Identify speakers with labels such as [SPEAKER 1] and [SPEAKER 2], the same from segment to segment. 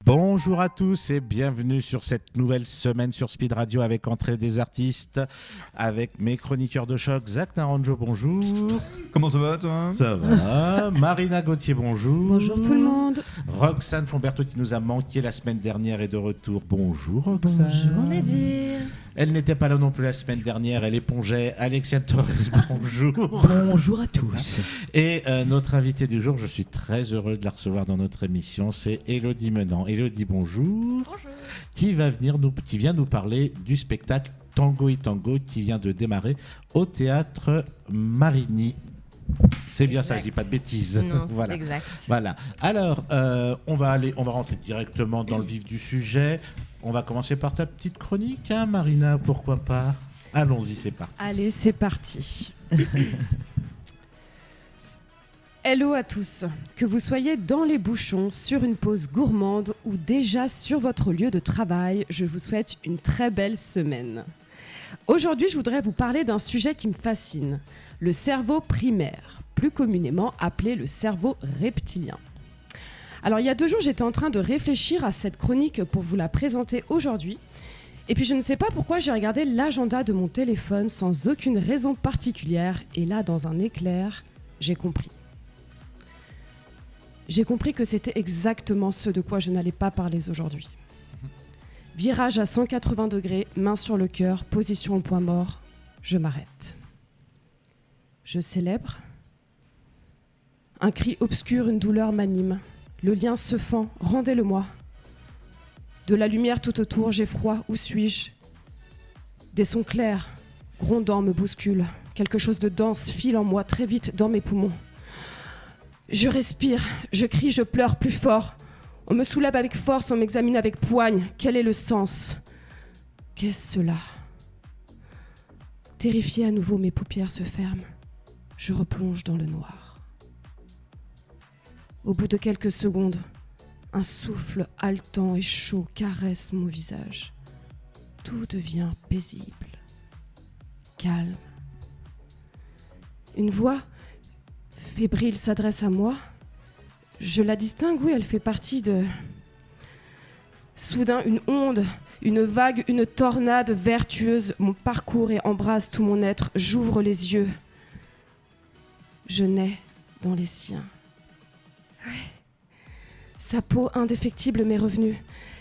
[SPEAKER 1] Bonjour à tous et bienvenue sur cette nouvelle semaine sur Speed Radio avec Entrée des artistes, avec mes chroniqueurs de choc, Zach Naranjo, bonjour.
[SPEAKER 2] Comment ça va toi ?
[SPEAKER 1] Ça va. Marina Gauthier, bonjour.
[SPEAKER 3] Bonjour tout le monde.
[SPEAKER 1] Roxane Fomberto qui nous a manqué la semaine dernière est de retour. Bonjour Roxane.
[SPEAKER 3] Bonjour Nadir.
[SPEAKER 1] Elle n'était pas là non plus la semaine dernière, elle épongeait. Alexia Torres, bonjour.
[SPEAKER 4] Bonjour à tous.
[SPEAKER 1] Et notre invitée du jour, je suis très heureux de la recevoir dans notre émission, c'est Élodie Menant. Élodie, bonjour.
[SPEAKER 3] Bonjour.
[SPEAKER 1] Qui vient nous parler du spectacle Tango et Tango qui vient de démarrer au Théâtre Marigny. C'est bien ça, je dis pas de bêtises.
[SPEAKER 3] Non, c'est
[SPEAKER 1] voilà.
[SPEAKER 3] exact.
[SPEAKER 1] Voilà. Alors, on va rentrer directement dans le vif du sujet. On va commencer par ta petite chronique, hein, Marina, pourquoi pas ? Allons-y, c'est parti.
[SPEAKER 3] Allez, c'est parti. Hello à tous. Que vous soyez dans les bouchons, sur une pause gourmande ou déjà sur votre lieu de travail, je vous souhaite une très belle semaine. Aujourd'hui, je voudrais vous parler d'un sujet qui me fascine, le cerveau primaire, plus communément appelé le cerveau reptilien. Alors, il y a 2 jours, j'étais en train de réfléchir à cette chronique pour vous la présenter aujourd'hui. Et puis, je ne sais pas pourquoi j'ai regardé l'agenda de mon téléphone sans aucune raison particulière. Et là, dans un éclair, j'ai compris. J'ai compris que c'était exactement ce de quoi je n'allais pas parler aujourd'hui. Virage à 180 degrés, main sur le cœur, position au point mort, je m'arrête. Je célèbre. Un cri obscur, une douleur m'anime. Le lien se fend, rendez-le-moi. De la lumière tout autour, j'ai froid, où suis-je ? Des sons clairs, grondants me bousculent. Quelque chose de dense file en moi très vite dans mes poumons. Je respire, je crie, je pleure plus fort. On me soulève avec force, on m'examine avec poigne. Quel est le sens ? Qu'est-ce cela ? Terrifiée à nouveau, mes paupières se ferment. Je replonge dans le noir. Au bout de quelques secondes, un souffle haletant et chaud caresse mon visage. Tout devient paisible, calme. Une voix fébrile s'adresse à moi. Je la distingue, oui, elle fait partie de... Soudain, une onde, une vague, une tornade vertueuse mon parcours et embrasse tout mon être. J'ouvre les yeux. Je nais dans les siens. Ouais. Sa peau indéfectible m'est revenue.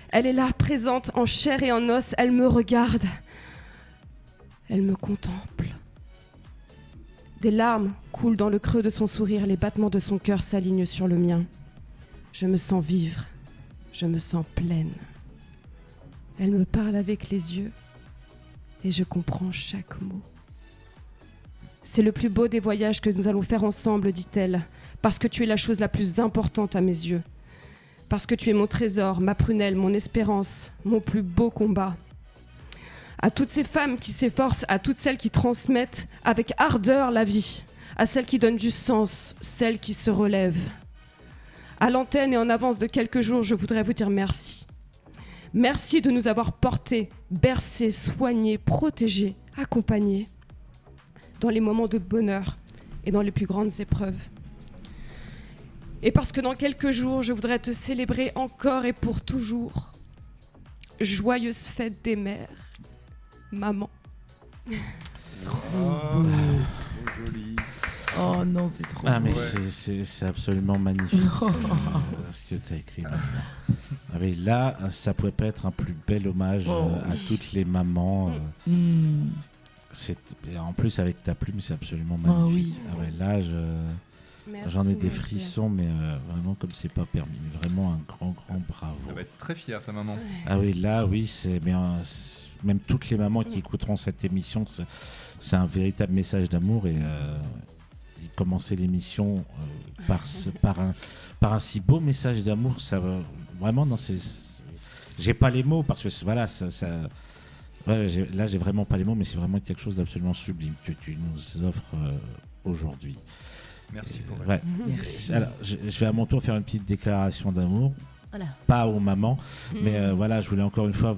[SPEAKER 3] Elle est là, présente en chair et en os. Elle me regarde. Elle me contemple. Des larmes coulent dans le creux de son sourire. Les battements de son cœur s'alignent sur le mien. Je me sens vivre. Je me sens pleine. Elle me parle avec les yeux et je comprends chaque mot. C'est le plus beau des voyages que nous allons faire ensemble, dit-elle, parce que tu es la chose la plus importante à mes yeux. Parce que tu es mon trésor, ma prunelle, mon espérance, mon plus beau combat. À toutes ces femmes qui s'efforcent, à toutes celles qui transmettent avec ardeur la vie, à celles qui donnent du sens, celles qui se relèvent. À l'antenne et en avance de quelques jours, je voudrais vous dire merci. Merci de nous avoir portés, bercés, soignés, protégés, accompagnés dans les moments de bonheur et dans les plus grandes épreuves. Et parce que dans quelques jours, je voudrais te célébrer encore et pour toujours. Joyeuse fête des mères, maman.
[SPEAKER 2] Oh, joli.
[SPEAKER 4] Oh non, c'est trop
[SPEAKER 1] Ah mais
[SPEAKER 2] Ouais.
[SPEAKER 1] c'est absolument magnifique ce que tu as écrit. Ah mais là, ça pourrait pas être un plus bel hommage à toutes les mamans. En plus avec ta plume, c'est absolument magnifique.
[SPEAKER 4] oui.
[SPEAKER 1] Ah ouais, là,
[SPEAKER 3] Merci,
[SPEAKER 1] j'en ai des
[SPEAKER 3] mon
[SPEAKER 1] frissons, mais vraiment comme c'est pas permis. Vraiment un grand bravo.
[SPEAKER 2] Elle va être très fière ta maman.
[SPEAKER 1] Ah oui, là, oui, c'est bien. Même toutes les mamans qui écouteront cette émission, c'est un véritable message d'amour et commencer l'émission par un si beau message d'amour, ça va vraiment dans j'ai pas les mots parce que voilà, là j'ai vraiment pas les mots, mais c'est vraiment quelque chose d'absolument sublime que tu nous offres aujourd'hui.
[SPEAKER 2] Merci pour elle.
[SPEAKER 1] Ouais.
[SPEAKER 4] Merci.
[SPEAKER 1] Alors, je vais à mon tour faire une petite déclaration d'amour.
[SPEAKER 3] Voilà.
[SPEAKER 1] Pas aux mamans, mais voilà, je voulais encore une fois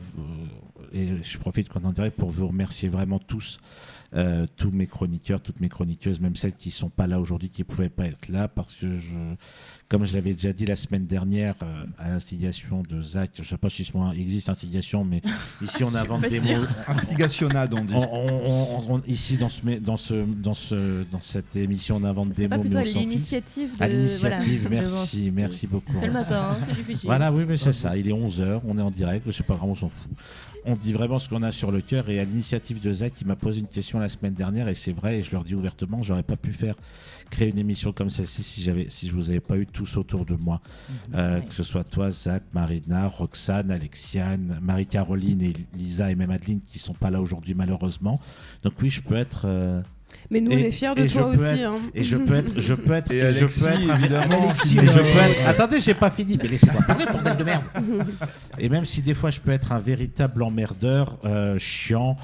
[SPEAKER 1] et je profite qu'on en dirait pour vous remercier vraiment tous, tous mes chroniqueurs, toutes mes chroniqueuses, même celles qui sont pas là aujourd'hui, qui pouvaient pas être là, parce que comme je l'avais déjà dit la semaine dernière, à l'instigation de Zach, je sais pas si ce mot existe instigation, mais ici on invente des mots.
[SPEAKER 2] Instigationnade, on dit.
[SPEAKER 1] Ici dans cette émission, on invente des
[SPEAKER 5] C'est pas
[SPEAKER 1] mots.
[SPEAKER 5] plutôt à
[SPEAKER 1] mais on s'en fiche.
[SPEAKER 5] l'initiative de...
[SPEAKER 1] À l'initiative,
[SPEAKER 5] voilà,
[SPEAKER 1] merci beaucoup.
[SPEAKER 5] C'est le matin, c'est difficile.
[SPEAKER 1] Voilà, oui, mais c'est ça. Il est 11h, on est en direct, c'est pas grave, on s'en fout. On dit vraiment ce qu'on a sur le cœur, et à l'initiative de Zach, il m'a posé une question la semaine dernière, et c'est vrai, et je leur dis ouvertement, j'aurais pas pu créer une émission comme celle-ci si je vous avais pas eu tous autour de moi. Que ce soit toi, Zach, Marina, Roxane, Alexiane, Marie-Caroline et Lisa et même Adeline qui sont pas là aujourd'hui malheureusement. Donc oui, je peux être...
[SPEAKER 3] Mais nous, on est fiers de toi aussi.
[SPEAKER 1] Et je peux être...
[SPEAKER 2] Et Alexis, évidemment.
[SPEAKER 1] Attendez, j'ai pas fini. Mais laissez-moi parler, bordel de merde. Et même si des fois, je peux être un véritable emmerdeur, chiant,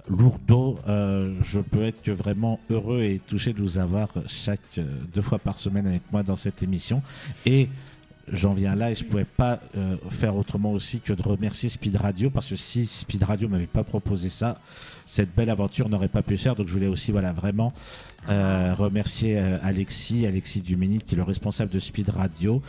[SPEAKER 1] lourdeau, je peux être que vraiment heureux et touché de vous avoir 2 fois par semaine avec moi dans cette émission. Et j'en viens là, et je ne pouvais pas faire autrement aussi que de remercier Speed Radio, parce que si Speed Radio ne m'avait pas proposé ça, cette belle aventure n'aurait pas pu se faire. Donc je voulais aussi vraiment remercier Alexis Duménil, qui est le responsable de Speed Radio,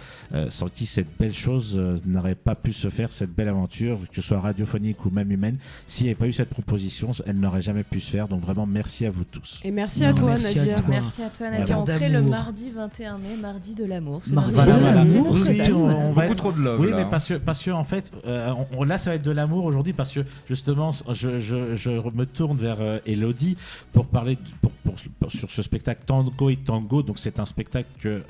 [SPEAKER 1] sans qui cette belle chose n'aurait pas pu se faire, cette belle aventure, que ce soit radiophonique ou même humaine. S'il n'y avait pas eu cette proposition, elle n'aurait jamais pu se faire. Donc vraiment, merci à vous tous.
[SPEAKER 3] Et merci à toi, Nadia.
[SPEAKER 5] Merci à toi, Nadia.
[SPEAKER 1] Voilà.
[SPEAKER 5] On crée le mardi 21 mai, mardi de l'amour.
[SPEAKER 4] Mardi
[SPEAKER 1] Voilà,
[SPEAKER 4] de
[SPEAKER 1] voilà.
[SPEAKER 4] l'amour,
[SPEAKER 1] Oui,
[SPEAKER 4] c'est
[SPEAKER 1] on va
[SPEAKER 2] Beaucoup trop de love.
[SPEAKER 1] Oui,
[SPEAKER 2] là.
[SPEAKER 1] mais parce que en fait, là, ça va être de l'amour aujourd'hui, parce que justement, je me tourne vers Elodie pour parler sur ce spectacle Tango et Tango. Donc, c'est un spectacle que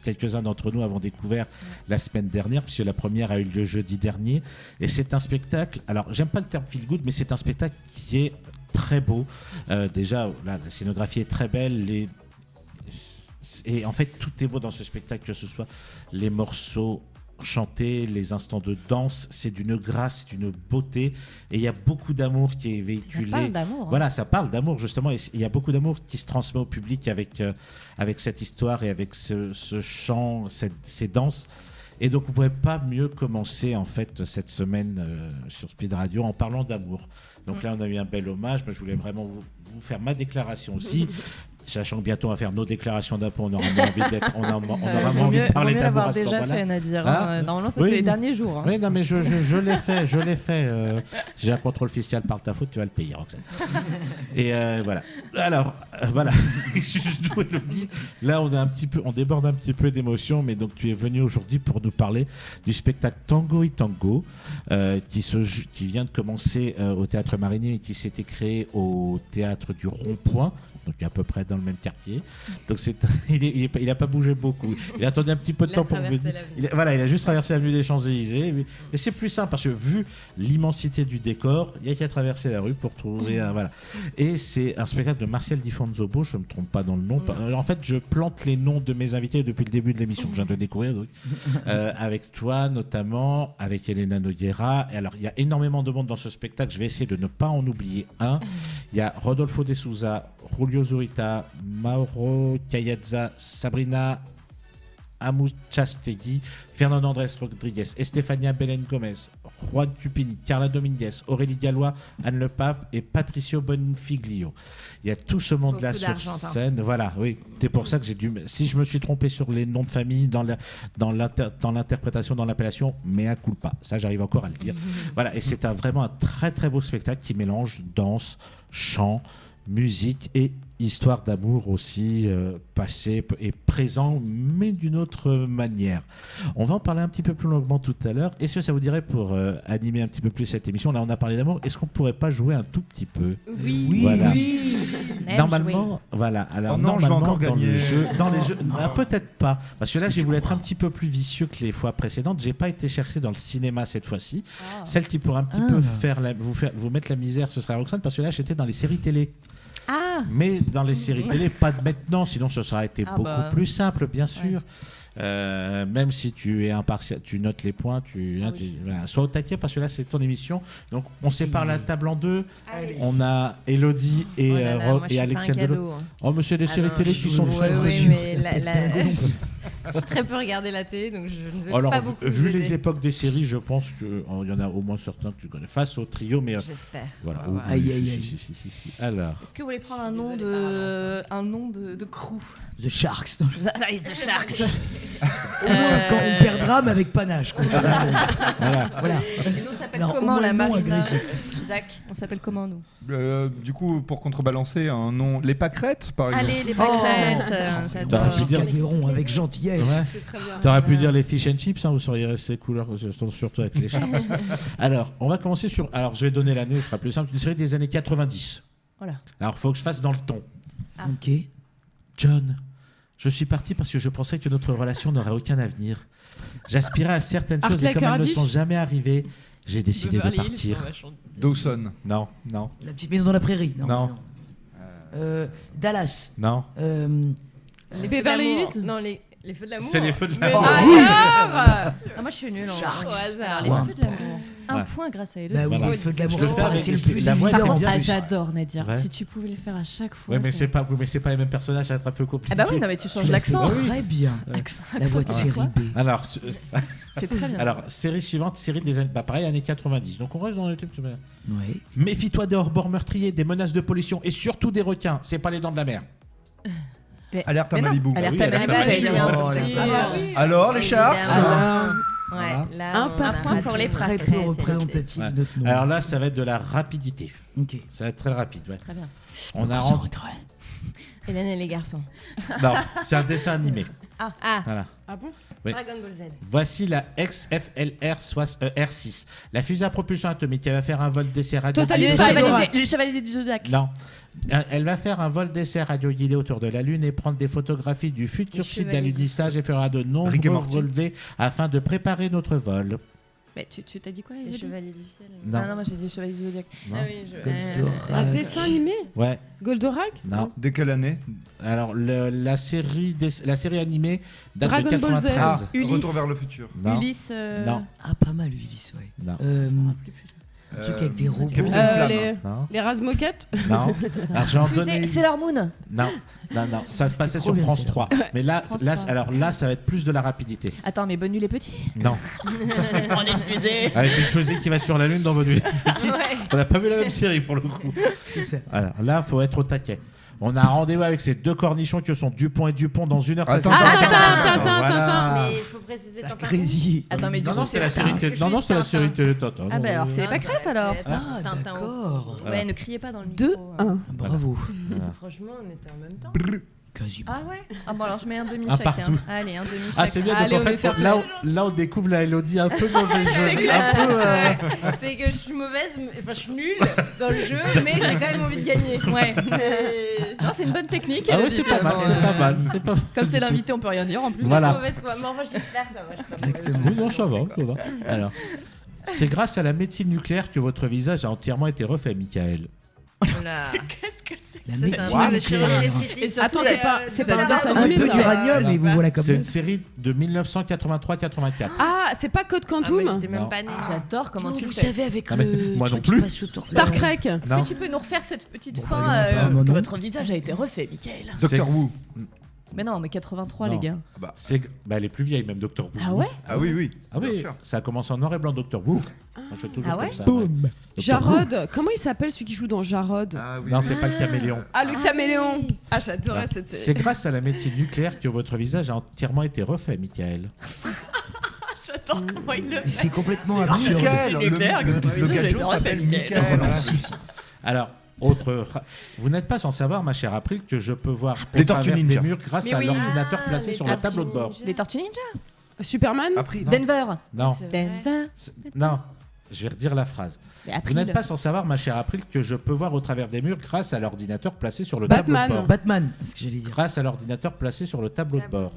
[SPEAKER 1] quelques-uns d'entre nous avons découvert la semaine dernière, puisque la première a eu lieu jeudi dernier. Et c'est un spectacle. Alors, j'aime pas le terme feel good, mais c'est un spectacle qui est très beau. Déjà, là, la scénographie est très belle. Et en fait, tout est beau dans ce spectacle, que ce soit les morceaux chanter, les instants de danse, c'est d'une grâce, c'est d'une beauté, et il y a beaucoup d'amour qui est véhiculé.
[SPEAKER 5] Ça parle d'amour.
[SPEAKER 1] Voilà, ça parle d'amour justement, et il y a beaucoup d'amour qui se transmet au public avec cette histoire et avec ce chant, ces danses. Et donc, on ne pouvait pas mieux commencer en fait cette semaine sur Speed Radio en parlant d'amour. Donc là, on a eu un bel hommage, mais je voulais vraiment vous faire ma déclaration aussi. Sachant que bientôt on va faire nos déclarations d'impôts, on aura envie d'être, on aura envie de parler d'amour à ce
[SPEAKER 5] déjà
[SPEAKER 1] moment-là.
[SPEAKER 5] fait, Nadia.
[SPEAKER 1] Ah,
[SPEAKER 5] Normalement, ça
[SPEAKER 1] oui,
[SPEAKER 5] c'est les
[SPEAKER 1] mais-
[SPEAKER 5] derniers jours.
[SPEAKER 1] Oui, non, mais je l'ai fait. J'ai un contrôle fiscal par ta faute, tu vas le payer, Roxane. Et voilà. Alors, voilà. Je le dis. Là, on déborde un petit peu d'émotion, mais donc tu es venu aujourd'hui pour nous parler du spectacle Tango et Tango, qui vient de commencer au Théâtre Marigny et qui s'était créé au Théâtre du Rond-Point, donc à peu près dans le même quartier. Donc il a pas bougé beaucoup. Il a attendu un petit peu de temps pour venir. Il a juste traversé l'avenue des Champs-Élysées. Et c'est plus simple parce que vu l'immensité du décor, il n'y a qu'à traverser la rue pour trouver voilà. Et c'est un spectacle de Martial Di Fonzobo, je ne me trompe pas dans le nom. En fait, je plante les noms de mes invités depuis le début de l'émission que je viens de découvrir. Donc. Avec toi notamment, avec Elena Noguera. Et alors, il y a énormément de monde dans ce spectacle. Je vais essayer de ne pas en oublier un. Il y a Rodolfo De Souza, Julio Zurita, Mauro Cayazza, Sabrina Amuchastegui, Fernando Andrés Rodriguez, Estefania Belen Gomez, Juan Cupini, Carla Dominguez, Aurélie Gallois, Anne Le Pape et Patricio Bonfiglio. Il y a tout ce monde-là
[SPEAKER 5] Beaucoup
[SPEAKER 1] sur
[SPEAKER 5] d'Argentins.
[SPEAKER 1] scène. Voilà, oui. C'est pour ça que si je me suis trompé sur les noms de famille dans l'interprétation, dans l'appellation, mea culpa. Ça, j'arrive encore à le dire. Voilà, et c'est vraiment un très très beau spectacle qui mélange danse, chant, musique et histoire d'amour aussi, passé et présent, mais d'une autre manière. On va en parler un petit peu plus longuement tout à l'heure. Est-ce que ça vous dirait, pour animer un petit peu plus cette émission, là on a parlé d'amour, est-ce qu'on pourrait pas jouer un tout petit peu?
[SPEAKER 3] Oui.
[SPEAKER 1] Voilà.
[SPEAKER 5] Neige,
[SPEAKER 1] Normalement, voilà. Alors,
[SPEAKER 2] Oh non, je vais
[SPEAKER 1] normalement,
[SPEAKER 2] encore gagner.
[SPEAKER 1] dans les jeux, peut-être pas, parce que là, j'ai voulu être un petit peu plus vicieux que les fois précédentes. J'ai pas été chercher dans le cinéma cette fois-ci. Celle qui pourrait un petit peu vous mettre la misère, ce serait Roxane, parce que là, j'étais dans les séries télé.
[SPEAKER 5] Ah,
[SPEAKER 1] Mais dans les séries télé, pas de maintenant, sinon ce serait été beaucoup plus simple, bien sûr. Même si tu es impartial, tu notes les points, voilà, sois au taquet parce que là c'est ton émission. Donc on sépare la table en deux.
[SPEAKER 3] Allez.
[SPEAKER 1] On a Elodie et,
[SPEAKER 5] moi, je suis
[SPEAKER 1] et
[SPEAKER 5] pas un
[SPEAKER 1] Alexia Delot.
[SPEAKER 5] cadeau.
[SPEAKER 1] Oh, monsieur, des séries
[SPEAKER 5] non,
[SPEAKER 1] télé qui sont
[SPEAKER 5] ouais,
[SPEAKER 1] très
[SPEAKER 5] ouais,
[SPEAKER 1] reçues.
[SPEAKER 5] mais J'ai très peu regardé la télé, donc je ne veux
[SPEAKER 1] Alors,
[SPEAKER 5] pas beaucoup
[SPEAKER 1] vu
[SPEAKER 5] vous
[SPEAKER 1] les
[SPEAKER 5] aider.
[SPEAKER 1] époques des séries, je pense qu'il y en a au moins certains que tu connais. Face au trio, mais
[SPEAKER 5] J'espère.
[SPEAKER 1] voilà.
[SPEAKER 4] ouais. Aïe, aïe, aïe.
[SPEAKER 1] Si. Alors,
[SPEAKER 5] Est-ce que vous voulez prendre un nom de crew?
[SPEAKER 4] The Sharks.
[SPEAKER 5] The Sharks.
[SPEAKER 4] Au moins, quand on perdra, mais avec panache. Quoi.
[SPEAKER 1] voilà.
[SPEAKER 4] Voilà.
[SPEAKER 5] Et nous, on s'appelle
[SPEAKER 4] Alors, au
[SPEAKER 5] comment
[SPEAKER 4] moins
[SPEAKER 5] la
[SPEAKER 4] le nom
[SPEAKER 5] marina?
[SPEAKER 4] agressif.
[SPEAKER 5] Zach, on s'appelle comment nous?
[SPEAKER 2] Du coup, pour contrebalancer, un nom. Les pâquerettes, par exemple.
[SPEAKER 5] Allez, les pâquerettes.
[SPEAKER 1] T'aurais pu
[SPEAKER 5] J'adore.
[SPEAKER 1] dire-
[SPEAKER 4] Gagneront avec gentillesse.
[SPEAKER 1] Ouais.
[SPEAKER 3] C'est très bien.
[SPEAKER 1] T'aurais pu dire les fish and chips, hein, vous seriez resté couleur, surtout avec les Sharks. Alors, on va commencer sur. Alors, je vais donner l'année, ce sera plus simple. Une série des années 90.
[SPEAKER 5] Voilà.
[SPEAKER 1] Alors, faut que je fasse dans le ton.
[SPEAKER 4] Ok.
[SPEAKER 1] John, je suis parti parce que je pensais que notre relation n'aurait aucun avenir. J'aspirais à certaines choses et
[SPEAKER 3] Arclair
[SPEAKER 1] comme elles ne
[SPEAKER 3] Carabif.
[SPEAKER 1] sont jamais arrivées, j'ai décidé de partir.
[SPEAKER 2] Dawson.
[SPEAKER 1] Non.
[SPEAKER 4] La petite maison dans la prairie.
[SPEAKER 1] Non.
[SPEAKER 4] Dallas.
[SPEAKER 1] Non.
[SPEAKER 3] Les Beverly Hills.
[SPEAKER 5] Non, les feux de l'amour.
[SPEAKER 1] C'est les feux de
[SPEAKER 5] Mais
[SPEAKER 1] l'amour.
[SPEAKER 5] non.
[SPEAKER 4] oui.
[SPEAKER 5] Ah, moi, je suis nulle.
[SPEAKER 4] Sharks.
[SPEAKER 5] Au hasard. Les
[SPEAKER 4] Ouais.
[SPEAKER 5] feux de l'amour. Un
[SPEAKER 1] Ouais.
[SPEAKER 5] point grâce à Elodie.
[SPEAKER 4] Bah oui,
[SPEAKER 1] Voilà.
[SPEAKER 4] le feu de l'amour.
[SPEAKER 1] Je le fais avec
[SPEAKER 4] C'est le
[SPEAKER 1] les-
[SPEAKER 4] plus
[SPEAKER 1] la voix
[SPEAKER 4] évident.
[SPEAKER 1] est
[SPEAKER 5] Par contre,
[SPEAKER 1] bien.
[SPEAKER 5] j'adore Nadir.
[SPEAKER 1] Ouais.
[SPEAKER 5] Si tu pouvais le faire à chaque fois.
[SPEAKER 1] Ouais, mais c'est pas les mêmes personnages, ça va être un peu compliqué.
[SPEAKER 5] Ah bah oui, non, mais tu changes
[SPEAKER 4] Tu l'as
[SPEAKER 5] l'accent.
[SPEAKER 4] fait Très bien. La voix de série B.
[SPEAKER 1] Alors,
[SPEAKER 5] Fais très bien.
[SPEAKER 1] alors, série suivante, série des années, pareil, années 90. Donc on reste dans les trucs.
[SPEAKER 4] Ouais.
[SPEAKER 1] Méfie-toi des hors-bords meurtriers, des menaces de pollution et surtout des requins. C'est pas les dents de la mer.
[SPEAKER 2] Alerte à
[SPEAKER 5] Mais non,
[SPEAKER 2] Malibu.
[SPEAKER 5] Alerte
[SPEAKER 1] oui,
[SPEAKER 5] à
[SPEAKER 1] alerte
[SPEAKER 5] Malibu,
[SPEAKER 1] à
[SPEAKER 5] j'allais dire.
[SPEAKER 1] Malibu.
[SPEAKER 4] Oh,
[SPEAKER 5] bien
[SPEAKER 4] la
[SPEAKER 5] sûr.
[SPEAKER 3] vache.
[SPEAKER 2] Alors, les Sharks
[SPEAKER 3] Ah,
[SPEAKER 5] Ouais, là,
[SPEAKER 3] Un
[SPEAKER 5] on a
[SPEAKER 3] partout.
[SPEAKER 5] un pour les
[SPEAKER 4] Très
[SPEAKER 5] frères.
[SPEAKER 4] peu représentatif
[SPEAKER 1] Ouais.
[SPEAKER 4] de notre nom.
[SPEAKER 1] Alors là, ça va être de la rapidité.
[SPEAKER 4] Ok.
[SPEAKER 1] Ça va être très rapide. Ouais.
[SPEAKER 5] Très bien.
[SPEAKER 1] On a
[SPEAKER 4] Sans
[SPEAKER 1] rendu-
[SPEAKER 4] retrait.
[SPEAKER 5] Hélène et les garçons.
[SPEAKER 1] Non, c'est un dessin animé.
[SPEAKER 5] Ah,
[SPEAKER 1] Voilà.
[SPEAKER 3] Ah bon?
[SPEAKER 1] Oui.
[SPEAKER 5] Dragon Ball Z.
[SPEAKER 1] Voici la XFLR6, la fusée à propulsion atomique. Elle va faire un vol d'essai radio.
[SPEAKER 3] Total
[SPEAKER 5] Les
[SPEAKER 3] Spice.
[SPEAKER 5] chevaliers du Zodiac.
[SPEAKER 1] Non. Elle va faire un vol d'essai radio-guidé autour de la Lune et prendre des photographies du futur
[SPEAKER 5] Les
[SPEAKER 1] site
[SPEAKER 5] chevaliers du
[SPEAKER 1] d'alunissage et fera de
[SPEAKER 2] Rick et
[SPEAKER 1] nombreux
[SPEAKER 2] Morty.
[SPEAKER 1] relevés afin de préparer notre vol.
[SPEAKER 5] Mais tu t'as dit quoi,
[SPEAKER 6] Les
[SPEAKER 5] Elodie?
[SPEAKER 6] chevaliers du ciel.
[SPEAKER 1] Non.
[SPEAKER 5] Ah non, moi j'ai dit chevaliers du Zodiac.
[SPEAKER 1] Non.
[SPEAKER 5] Ah oui,
[SPEAKER 4] Goldorak.
[SPEAKER 3] Un dessin animé?
[SPEAKER 1] Ouais,
[SPEAKER 3] Goldorak?
[SPEAKER 1] non.
[SPEAKER 2] Dès quelle année
[SPEAKER 1] Alors, la série animée date
[SPEAKER 3] Dragon
[SPEAKER 1] de
[SPEAKER 3] Ball Z.
[SPEAKER 1] 93.
[SPEAKER 5] Ulysse.
[SPEAKER 2] Retour vers le futur.
[SPEAKER 1] Non.
[SPEAKER 5] Ulysse.
[SPEAKER 1] Non.
[SPEAKER 4] Ah, pas mal, Ulysse, ouais.
[SPEAKER 1] Non.
[SPEAKER 4] Un truc avec des robots.
[SPEAKER 2] Capitaine Flamme.
[SPEAKER 1] Non.
[SPEAKER 3] Les Razmoquettes?
[SPEAKER 1] Non. Alors, j'ai en donné.
[SPEAKER 5] C'est leur moon.
[SPEAKER 1] Non. Ça se passait
[SPEAKER 4] trop
[SPEAKER 1] sur
[SPEAKER 4] bien,
[SPEAKER 1] France
[SPEAKER 4] celle-là.
[SPEAKER 1] 3. Mais là,
[SPEAKER 5] France
[SPEAKER 1] là,
[SPEAKER 5] 3.
[SPEAKER 1] alors là, ça va être plus de la rapidité.
[SPEAKER 5] Attends, mais Bonne Nuit les Petits.
[SPEAKER 1] Non.
[SPEAKER 5] Prenez une fusée.
[SPEAKER 1] Avec une fusée qui va sur la Lune dans votre vie. On n'a pas vu la même série pour le coup.
[SPEAKER 4] C'est ça.
[SPEAKER 1] Alors là, faut être au taquet. On a un rendez-vous avec ces deux cornichons qui sont Dupont et Dupont dans 1 heure.
[SPEAKER 2] Attends,
[SPEAKER 1] précise.
[SPEAKER 3] attends,
[SPEAKER 1] Voilà.
[SPEAKER 6] Mais il faut préciser
[SPEAKER 4] Ça
[SPEAKER 6] Tintin.
[SPEAKER 4] grésille.
[SPEAKER 5] Attends, mais du
[SPEAKER 1] Non,
[SPEAKER 5] coup,
[SPEAKER 1] non, c'est la
[SPEAKER 5] c'est.
[SPEAKER 1] série télé. Non, non, c'est la
[SPEAKER 6] Juste
[SPEAKER 1] série
[SPEAKER 6] Tintin.
[SPEAKER 1] télé Tintin.
[SPEAKER 5] Ah, bah alors, c'est les
[SPEAKER 6] Ah,
[SPEAKER 5] pâquerettes
[SPEAKER 6] ça
[SPEAKER 5] alors.
[SPEAKER 6] va être
[SPEAKER 4] Ah,
[SPEAKER 6] Tintin.
[SPEAKER 4] d'accord.
[SPEAKER 1] Voilà.
[SPEAKER 5] Ouais, ne criez pas dans le micro.
[SPEAKER 3] 2-1.
[SPEAKER 4] Bravo.
[SPEAKER 6] Franchement, on était en même temps.
[SPEAKER 4] Quasiment.
[SPEAKER 5] Ah ouais. Ah bon, alors je mets un demi
[SPEAKER 1] Un
[SPEAKER 5] chacun.
[SPEAKER 1] partout.
[SPEAKER 5] Allez, un demi
[SPEAKER 1] Ah,
[SPEAKER 5] chacun.
[SPEAKER 1] c'est bien.
[SPEAKER 3] Allez,
[SPEAKER 1] Donc
[SPEAKER 3] on
[SPEAKER 1] en
[SPEAKER 3] va
[SPEAKER 1] fait,
[SPEAKER 3] faire
[SPEAKER 1] là, on découvre la Elodie un peu mauvaise joueuse. Un peu.
[SPEAKER 6] C'est que je suis mauvaise, enfin je suis nulle dans le jeu, mais j'ai quand même envie de gagner.
[SPEAKER 5] Ouais.
[SPEAKER 6] Mais-
[SPEAKER 5] Non, c'est une bonne technique.
[SPEAKER 1] Ah ouais,
[SPEAKER 5] Elodie,
[SPEAKER 1] c'est pas mal.
[SPEAKER 5] vraiment.
[SPEAKER 1] C'est pas mal. C'est pas mal.
[SPEAKER 5] Comme c'est l'invité, on peut rien dire en plus.
[SPEAKER 1] Voilà.
[SPEAKER 6] Mauvaise foi. Mais enfin, j'espère que ça va. Je suis pas mauvaise.
[SPEAKER 4] Exactement.
[SPEAKER 1] Oui, non, ça va, ça va. Alors, c'est grâce à la médecine nucléaire que votre visage a entièrement été refait, Michael.
[SPEAKER 6] Voilà.
[SPEAKER 5] Qu'est-ce que c'est
[SPEAKER 4] La
[SPEAKER 6] Ça,
[SPEAKER 4] médecine
[SPEAKER 6] c'est un peu le
[SPEAKER 4] nucléaire.
[SPEAKER 6] chirurgien esthétique.
[SPEAKER 5] Et surtout,
[SPEAKER 3] Attends, c'est pas un dessin
[SPEAKER 4] Un
[SPEAKER 3] animé,
[SPEAKER 4] peu
[SPEAKER 3] ça.
[SPEAKER 4] d'uranium et vous voilà comme
[SPEAKER 1] C'est
[SPEAKER 4] ça.
[SPEAKER 1] une série de 1983-84.
[SPEAKER 3] Ah, c'est pas Code
[SPEAKER 6] Ah, moi,
[SPEAKER 3] Quantum?
[SPEAKER 6] j'étais même
[SPEAKER 1] Non.
[SPEAKER 6] pas née.
[SPEAKER 5] J'adore comment tu
[SPEAKER 4] vous
[SPEAKER 5] le fais.
[SPEAKER 4] savez, avec
[SPEAKER 1] Non, mais
[SPEAKER 4] le.
[SPEAKER 1] moi
[SPEAKER 4] truc
[SPEAKER 1] non plus.
[SPEAKER 4] qui passe autour.
[SPEAKER 3] Star Trek?
[SPEAKER 5] Est-ce
[SPEAKER 1] Non.
[SPEAKER 5] que tu peux nous refaire cette petite
[SPEAKER 4] Bon,
[SPEAKER 5] fin
[SPEAKER 4] bah, il y en a pas, moi, non.
[SPEAKER 5] Votre visage a été refait, Michael.
[SPEAKER 2] Doctor Who.
[SPEAKER 5] Mais non, mais 83,
[SPEAKER 1] Non.
[SPEAKER 5] les gars.
[SPEAKER 1] C'est, bah, elle est plus vieille, même Doctor Who.
[SPEAKER 5] Ah ouais.
[SPEAKER 2] Ah oui, oui.
[SPEAKER 1] Ah oui,
[SPEAKER 2] Bien sûr.
[SPEAKER 1] ça a commencé en noir et blanc, Doctor Who. Moi, je fais toujours
[SPEAKER 5] Ah ouais
[SPEAKER 1] comme ça. ouais.
[SPEAKER 4] Boum.
[SPEAKER 1] Doctor Who.
[SPEAKER 3] Jarod? Comment il s'appelle celui qui joue dans Jarod?
[SPEAKER 2] Ah oui.
[SPEAKER 1] Non, c'est pas le caméléon.
[SPEAKER 3] Ah, le caméléon! Ah, j'adorais
[SPEAKER 1] Ah.
[SPEAKER 3] cette
[SPEAKER 1] C'est
[SPEAKER 3] série.
[SPEAKER 1] grâce à la médecine nucléaire que votre visage a entièrement été refait, Michael.
[SPEAKER 5] J'adore comment il le
[SPEAKER 4] Mais c'est complètement absurde.
[SPEAKER 2] Michael,
[SPEAKER 5] Le nucléaire,
[SPEAKER 2] le
[SPEAKER 5] comme ça, j'ai
[SPEAKER 2] gadget
[SPEAKER 5] été
[SPEAKER 2] s'appelle
[SPEAKER 5] refait,
[SPEAKER 2] Michael.
[SPEAKER 1] Alors, vous n'êtes pas sans savoir, ma chère April, que je peux voir
[SPEAKER 2] Les
[SPEAKER 1] au
[SPEAKER 2] Tortues
[SPEAKER 1] travers
[SPEAKER 2] Ninja.
[SPEAKER 1] des murs grâce
[SPEAKER 5] Mais
[SPEAKER 1] à
[SPEAKER 5] oui.
[SPEAKER 1] l'ordinateur
[SPEAKER 6] Ah,
[SPEAKER 1] placé
[SPEAKER 6] les
[SPEAKER 1] sur le
[SPEAKER 6] Tortues
[SPEAKER 1] tableau de bord.
[SPEAKER 6] Ninja.
[SPEAKER 5] Les Tortues Ninja.
[SPEAKER 3] Superman?
[SPEAKER 2] Après,
[SPEAKER 5] Denver.
[SPEAKER 1] Non,
[SPEAKER 6] C'est vrai.
[SPEAKER 5] Denver.
[SPEAKER 1] non, je vais redire la phrase.
[SPEAKER 5] Mais
[SPEAKER 1] Vous
[SPEAKER 5] April.
[SPEAKER 1] n'êtes pas sans savoir, ma chère April, que je peux voir au travers des murs grâce à l'ordinateur placé sur le tableau
[SPEAKER 3] Batman.
[SPEAKER 1] de bord.
[SPEAKER 4] Batman, c'est ce que j'allais dire.
[SPEAKER 1] Grâce à l'ordinateur placé sur le tableau de bord.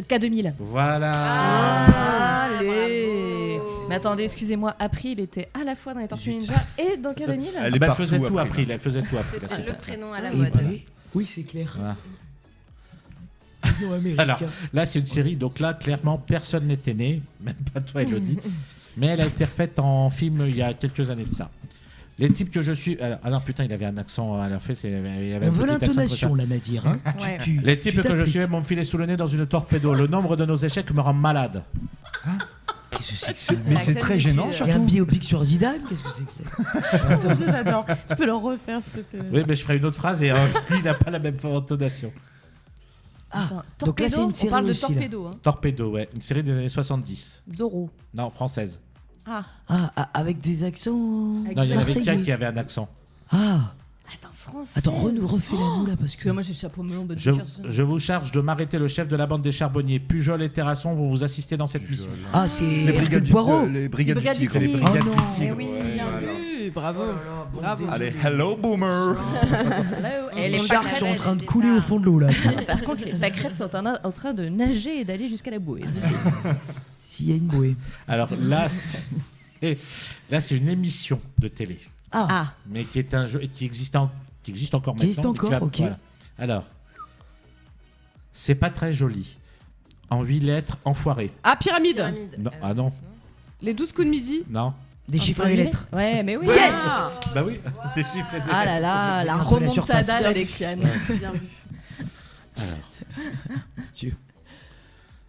[SPEAKER 5] K2000.
[SPEAKER 1] Voilà.
[SPEAKER 5] Allez.
[SPEAKER 6] Bravo.
[SPEAKER 5] Mais attendez, excusez-moi, April était à la fois dans les Tortues Ninja et dans K2000.
[SPEAKER 2] Elle est
[SPEAKER 1] Ah bah, elle
[SPEAKER 2] partout,
[SPEAKER 1] faisait tout,
[SPEAKER 2] April.
[SPEAKER 1] April. Elle faisait tout, April.
[SPEAKER 6] C'est le prénom à la
[SPEAKER 4] Et
[SPEAKER 6] mode.
[SPEAKER 4] ben, oui, c'est clair.
[SPEAKER 1] Voilà.
[SPEAKER 4] Non, américain.
[SPEAKER 1] Alors, là, c'est une série, donc là, clairement, personne n'était né, même pas toi, Elodie. Mais elle a été refaite en film il y a quelques années de ça. Les types que je suis. Ah non, putain, il avait un accent à la fin. Il avait
[SPEAKER 4] On
[SPEAKER 1] un
[SPEAKER 4] veut
[SPEAKER 1] petit accent
[SPEAKER 4] l'intonation, là, Nadir. Hein.
[SPEAKER 5] Ouais.
[SPEAKER 1] Les types
[SPEAKER 4] tu
[SPEAKER 1] que je
[SPEAKER 4] t'appliques.
[SPEAKER 1] suivais m'ont filé sous le nez dans une torpedo. Le nombre de nos échecs me rend malade.
[SPEAKER 4] Qu'est-ce que c'est que ça?
[SPEAKER 2] Mais c'est très gênant,
[SPEAKER 4] Il y a
[SPEAKER 2] surtout.
[SPEAKER 4] un biopic sur Zidane. Qu'est-ce que c'est que ça?
[SPEAKER 5] J'adore. Tu peux le refaire, s'il te plaît.
[SPEAKER 1] Oui, mais je ferai une autre phrase et lui, il n'a pas la même intonation.
[SPEAKER 5] Attends,
[SPEAKER 4] donc là, c'est
[SPEAKER 5] Torpedo,
[SPEAKER 4] une série
[SPEAKER 5] on parle de
[SPEAKER 4] aussi, là.
[SPEAKER 5] Torpedo. Hein.
[SPEAKER 1] Torpedo, ouais. Une série des années 70.
[SPEAKER 5] Zorro.
[SPEAKER 1] Non, française.
[SPEAKER 5] Ah.
[SPEAKER 4] Avec des accents.
[SPEAKER 1] Non, il y en avait
[SPEAKER 4] marseillais.
[SPEAKER 1] qu'un qui avait un accent.
[SPEAKER 4] Ah,
[SPEAKER 5] Attends, français.
[SPEAKER 4] attends, refais-la nous là parce
[SPEAKER 5] Parce
[SPEAKER 4] que.
[SPEAKER 5] que moi j'ai chapeau melon de
[SPEAKER 1] Je vous charge de m'arrêter le chef de la bande des charbonniers. Pujol et Terrasson vont vous assister dans cette mission.
[SPEAKER 4] Ah, c'est
[SPEAKER 2] Les brigades
[SPEAKER 4] Hercule
[SPEAKER 2] du
[SPEAKER 4] Poirot.
[SPEAKER 2] les brigades du
[SPEAKER 5] Brigades du
[SPEAKER 2] tigre.
[SPEAKER 5] Tigre.
[SPEAKER 2] Les brigades
[SPEAKER 4] Oh
[SPEAKER 2] du
[SPEAKER 4] non.
[SPEAKER 2] tigre.
[SPEAKER 5] Eh oui,
[SPEAKER 2] ouais,
[SPEAKER 5] bien
[SPEAKER 2] voilà.
[SPEAKER 3] Oui, bravo. Bravo.
[SPEAKER 2] Allez, hello boomer.
[SPEAKER 5] Et
[SPEAKER 4] Les
[SPEAKER 5] les
[SPEAKER 4] sharks
[SPEAKER 5] pâquerettes,
[SPEAKER 4] sont en train de couler au fond de l'eau là.
[SPEAKER 5] Par contre, les pâquerettes sont en train de nager et d'aller jusqu'à la bouée.
[SPEAKER 4] S'il y a une bouée.
[SPEAKER 1] Alors là, c'est une émission de télé,
[SPEAKER 5] Ah,
[SPEAKER 1] mais qui est un jeu qui existe encore
[SPEAKER 4] Qui
[SPEAKER 1] maintenant.
[SPEAKER 4] existe encore, ok.
[SPEAKER 1] Voilà. Alors, c'est pas très joli. En 8 lettres, enfoiré.
[SPEAKER 3] Ah, pyramide.
[SPEAKER 1] Non, ah non,
[SPEAKER 3] Les 12 coups de midi.
[SPEAKER 1] non.
[SPEAKER 4] Déchiffrer les lettres.
[SPEAKER 5] Ouais, mais oui.
[SPEAKER 4] Yes
[SPEAKER 3] Ah,
[SPEAKER 1] Bah oui, des chiffres et des
[SPEAKER 5] Ah là là, la
[SPEAKER 4] Un peu la surface.
[SPEAKER 5] remontada d'Alexiane.
[SPEAKER 3] bien vu.
[SPEAKER 4] Dieu.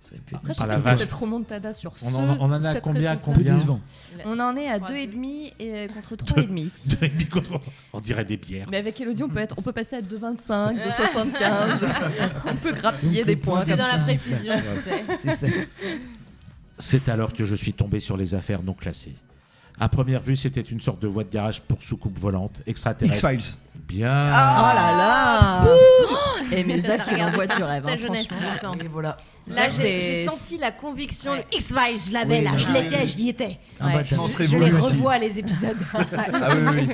[SPEAKER 4] Ça aurait pu être
[SPEAKER 5] Après, je
[SPEAKER 1] Ah
[SPEAKER 5] sais
[SPEAKER 1] la
[SPEAKER 5] pas si
[SPEAKER 1] vache.
[SPEAKER 5] cette remontada sur
[SPEAKER 1] On en a
[SPEAKER 5] cette
[SPEAKER 1] combien,
[SPEAKER 5] réponse-là.
[SPEAKER 4] un peu
[SPEAKER 1] combien
[SPEAKER 4] décevant.
[SPEAKER 5] On en est à 2,5 et contre 3,5.
[SPEAKER 1] Deux et demi contre- On dirait des bières.
[SPEAKER 5] Mais avec Elodie, on peut passer à 2,25, 2,75. On peut grappiller
[SPEAKER 4] Donc,
[SPEAKER 5] des
[SPEAKER 4] le point
[SPEAKER 5] points
[SPEAKER 6] T'es
[SPEAKER 5] comme
[SPEAKER 6] dans la
[SPEAKER 5] ça.
[SPEAKER 6] précision, tu sais.
[SPEAKER 4] C'est ça.
[SPEAKER 1] C'est alors que je suis tombé sur les affaires non classées. À première vue, c'était une sorte de voie de garage pour soucoupe volante, extraterrestre.
[SPEAKER 2] X-Files.
[SPEAKER 1] Bien.
[SPEAKER 5] Oh là là Et mais Zach, il envoie du rêve.
[SPEAKER 6] Ta
[SPEAKER 5] Hein,
[SPEAKER 6] jeunesse,
[SPEAKER 5] franchement.
[SPEAKER 6] je sens.
[SPEAKER 4] Et voilà.
[SPEAKER 6] Là,
[SPEAKER 5] Ça,
[SPEAKER 6] j'ai
[SPEAKER 5] c'est-
[SPEAKER 6] senti la conviction.
[SPEAKER 5] Ouais.
[SPEAKER 6] Le X-Files, je l'avais
[SPEAKER 4] Oui,
[SPEAKER 6] là, je
[SPEAKER 4] oui.
[SPEAKER 6] l'étais, je l'y étais.
[SPEAKER 4] Un
[SPEAKER 5] Ouais.
[SPEAKER 4] bâtard.
[SPEAKER 2] m'en serais
[SPEAKER 6] Je
[SPEAKER 2] voulu
[SPEAKER 6] les
[SPEAKER 2] aussi.
[SPEAKER 6] revois les épisodes.
[SPEAKER 2] Ah oui, oui.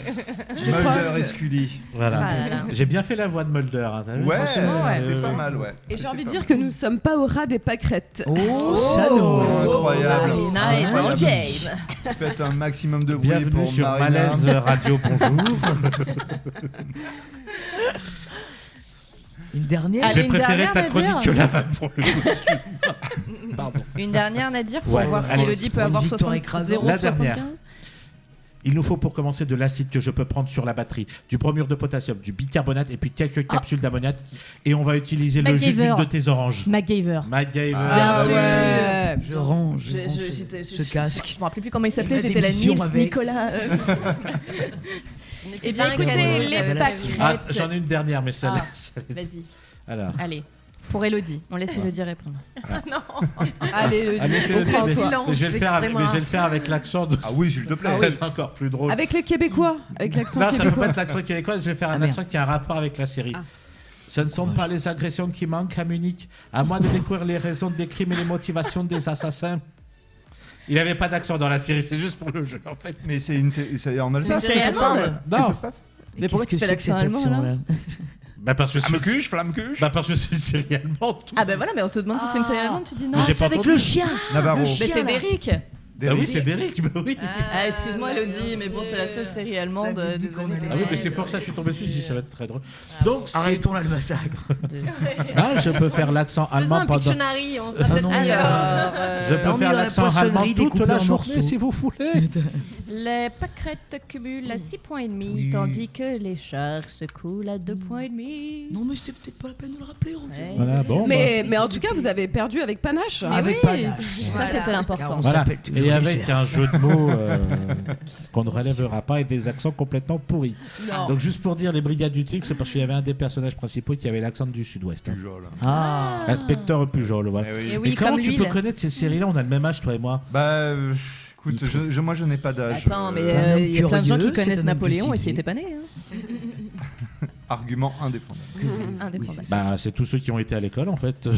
[SPEAKER 2] Mulder et Scully.
[SPEAKER 1] Voilà.
[SPEAKER 5] Ah là là.
[SPEAKER 1] J'ai bien fait la voix de Mulder. Hein, t'as vu
[SPEAKER 2] Ouais,
[SPEAKER 1] Franchement,
[SPEAKER 2] c'était pas mal, ouais.
[SPEAKER 3] Et j'ai
[SPEAKER 2] C'était
[SPEAKER 3] envie de
[SPEAKER 2] pas
[SPEAKER 3] dire
[SPEAKER 2] mal.
[SPEAKER 3] que nous sommes pas au ras des pâquerettes.
[SPEAKER 4] Oh, salaud.
[SPEAKER 2] Incroyable.
[SPEAKER 5] Marina est dans le
[SPEAKER 2] Incroyable.
[SPEAKER 5] game.
[SPEAKER 2] Faites un maximum de bruit
[SPEAKER 1] Bienvenue
[SPEAKER 2] pour
[SPEAKER 1] sur
[SPEAKER 2] Marina.
[SPEAKER 1] Malaise Radio. Bonjour.
[SPEAKER 4] Une dernière.
[SPEAKER 5] Allez,
[SPEAKER 1] J'ai
[SPEAKER 5] une
[SPEAKER 1] préféré
[SPEAKER 5] dernière,
[SPEAKER 1] ta
[SPEAKER 5] Nadir.
[SPEAKER 1] chronique que la vanne pour le coup. Pardon.
[SPEAKER 5] Une dernière, Nadir, pour
[SPEAKER 1] Ouais.
[SPEAKER 5] voir si
[SPEAKER 1] Allez,
[SPEAKER 5] Elodie peut
[SPEAKER 4] pour une
[SPEAKER 5] avoir
[SPEAKER 4] victoire
[SPEAKER 5] 60
[SPEAKER 4] écrasante.
[SPEAKER 5] 0,75.
[SPEAKER 1] La dernière. Il nous faut pour commencer de l'acide que je peux prendre sur la batterie, du bromure de potassium, du bicarbonate et puis quelques capsules d'ammoniac. Et on va utiliser le jus
[SPEAKER 5] MacGyver.
[SPEAKER 1] d'une de tes oranges.
[SPEAKER 5] MacGyver.
[SPEAKER 1] MacGyver.
[SPEAKER 5] Bien
[SPEAKER 2] Ah
[SPEAKER 5] sûr.
[SPEAKER 3] ouais.
[SPEAKER 4] Je range
[SPEAKER 5] J'étais-
[SPEAKER 4] ce casque.
[SPEAKER 5] Je me rappelle plus comment il s'appelait,
[SPEAKER 4] Il y a
[SPEAKER 5] j'étais la
[SPEAKER 4] d'émissions
[SPEAKER 5] Nils
[SPEAKER 4] avec.
[SPEAKER 5] Nicolas. Eh bien,
[SPEAKER 6] Plein
[SPEAKER 5] écoutez,
[SPEAKER 6] cadeau,
[SPEAKER 5] les
[SPEAKER 6] j'avais
[SPEAKER 4] la
[SPEAKER 5] pâquerettes.
[SPEAKER 1] Ah, j'en ai une dernière, mais celle-là.
[SPEAKER 5] Vas-y,
[SPEAKER 1] Alors.
[SPEAKER 5] allez. Pour Elodie, on laisse Elodie répondre.
[SPEAKER 3] Allez, le
[SPEAKER 1] Ah, mais c'est
[SPEAKER 3] on
[SPEAKER 1] le-
[SPEAKER 3] prend
[SPEAKER 1] mais-
[SPEAKER 3] toi.
[SPEAKER 1] mais je vais le faire avec, mais je vais le faire avec l'accent de.
[SPEAKER 2] Ah oui, s'il te plaît.
[SPEAKER 1] Ça va être encore plus drôle.
[SPEAKER 3] Avec les Québécois. Avec l'accent
[SPEAKER 1] Non, ça peut
[SPEAKER 3] québécois.
[SPEAKER 1] pas être l'accent québécois, je vais faire un
[SPEAKER 4] merde.
[SPEAKER 1] accent qui a un rapport avec la série.
[SPEAKER 3] Ah.
[SPEAKER 1] Ce ne sont pas les agressions qui manquent à Munich. À moi de découvrir les raisons des crimes et les motivations des assassins. Il n'avait pas d'accent dans la série, c'est juste pour le jeu en fait.
[SPEAKER 2] Mais c'est en Allemagne.
[SPEAKER 5] C'est
[SPEAKER 2] ça se parle.
[SPEAKER 5] allemande.
[SPEAKER 2] Qu'est-ce
[SPEAKER 1] Non.
[SPEAKER 2] que ça se passe
[SPEAKER 5] Mais pourquoi
[SPEAKER 4] Qu'est-ce
[SPEAKER 5] tu fais
[SPEAKER 1] Ah,
[SPEAKER 4] que c'est que
[SPEAKER 5] l'accent
[SPEAKER 4] cet
[SPEAKER 5] allemand, là
[SPEAKER 4] accent-là
[SPEAKER 1] Bah parce que
[SPEAKER 2] Flammekuche.
[SPEAKER 1] bah parce que c'est une série allemande. Tout
[SPEAKER 5] Ah
[SPEAKER 1] ça.
[SPEAKER 5] bah voilà, mais on te demande si c'est une série allemande, tu dis non.
[SPEAKER 1] Mais j'ai
[SPEAKER 4] C'est
[SPEAKER 1] pas
[SPEAKER 4] avec
[SPEAKER 1] entendu.
[SPEAKER 4] le chien.
[SPEAKER 2] Navarro.
[SPEAKER 4] Le
[SPEAKER 5] Mais
[SPEAKER 4] chien,
[SPEAKER 5] c'est
[SPEAKER 4] là.
[SPEAKER 5] d'Eric.
[SPEAKER 1] Ah oui, c'est Derrick, bah oui.
[SPEAKER 5] Ah, excuse-moi Elodie, mais bon, c'est la seule série allemande
[SPEAKER 4] Ça me dit
[SPEAKER 5] des
[SPEAKER 4] qu'on
[SPEAKER 5] années
[SPEAKER 4] allait-
[SPEAKER 1] Ah oui, mais c'est pour ça que je suis tombé dessus, je dis ça va être très drôle. Donc, c'est-
[SPEAKER 4] Arrêtons là le massacre.
[SPEAKER 1] ah, je peux faire l'accent
[SPEAKER 6] Faisons
[SPEAKER 1] allemand
[SPEAKER 6] un
[SPEAKER 1] pendant.
[SPEAKER 6] Pictionary, on sera
[SPEAKER 4] Ah
[SPEAKER 6] peut-être
[SPEAKER 4] non,
[SPEAKER 6] meilleur.
[SPEAKER 5] Alors,
[SPEAKER 1] Je peux
[SPEAKER 4] on
[SPEAKER 1] faire
[SPEAKER 4] ira à la
[SPEAKER 1] l'accent allemand
[SPEAKER 4] poissonnerie
[SPEAKER 1] toute
[SPEAKER 4] découper
[SPEAKER 1] la
[SPEAKER 4] en
[SPEAKER 1] journée
[SPEAKER 4] morceaux.
[SPEAKER 1] si vous voulez.
[SPEAKER 5] les pâquerettes cumulent à 6,5 points,
[SPEAKER 4] Oui.
[SPEAKER 5] tandis que les sharks se coulent à 2,5 points.
[SPEAKER 4] Non, mais c'était peut-être pas la peine de le rappeler. on
[SPEAKER 5] Ouais.
[SPEAKER 1] Voilà, bon.
[SPEAKER 3] Mais en tout cas, vous avez perdu avec panache.
[SPEAKER 4] bah, avec
[SPEAKER 5] oui.
[SPEAKER 4] panache.
[SPEAKER 5] Ça,
[SPEAKER 6] Voilà.
[SPEAKER 5] c'était
[SPEAKER 4] Car
[SPEAKER 5] l'important.
[SPEAKER 4] on
[SPEAKER 1] Voilà.
[SPEAKER 4] s'appelle toujours
[SPEAKER 1] Et
[SPEAKER 4] les
[SPEAKER 1] avec
[SPEAKER 4] chers.
[SPEAKER 1] un jeu de mots qu'on ne relèvera pas et des accents complètement pourris.
[SPEAKER 3] Non.
[SPEAKER 1] Donc juste pour dire les brigades du tigre, c'est parce qu'il y avait un des personnages principaux qui avait l'accent du sud-ouest. Hein.
[SPEAKER 2] Pujol.
[SPEAKER 4] Ah.
[SPEAKER 1] Inspecteur Pujol, voilà.
[SPEAKER 2] Eh oui.
[SPEAKER 5] Et oui,
[SPEAKER 1] Et comment
[SPEAKER 5] comme
[SPEAKER 1] tu
[SPEAKER 5] l'huile.
[SPEAKER 1] peux connaître ces séries-là? On a le même âge, toi et moi.
[SPEAKER 2] Bah, écoute, moi je n'ai pas d'âge.
[SPEAKER 5] Attends, mais
[SPEAKER 4] un homme
[SPEAKER 5] il y a plein de gens
[SPEAKER 4] curieux,
[SPEAKER 5] qui
[SPEAKER 4] c'est un
[SPEAKER 5] connaissent
[SPEAKER 4] homme
[SPEAKER 5] Napoléon et qui
[SPEAKER 4] cultivé.
[SPEAKER 5] n'étaient pas nés. Hein.
[SPEAKER 2] Argument indépendant.
[SPEAKER 5] Indépendant.
[SPEAKER 4] c'est
[SPEAKER 1] Bah, c'est tous ceux qui ont été à l'école, en fait.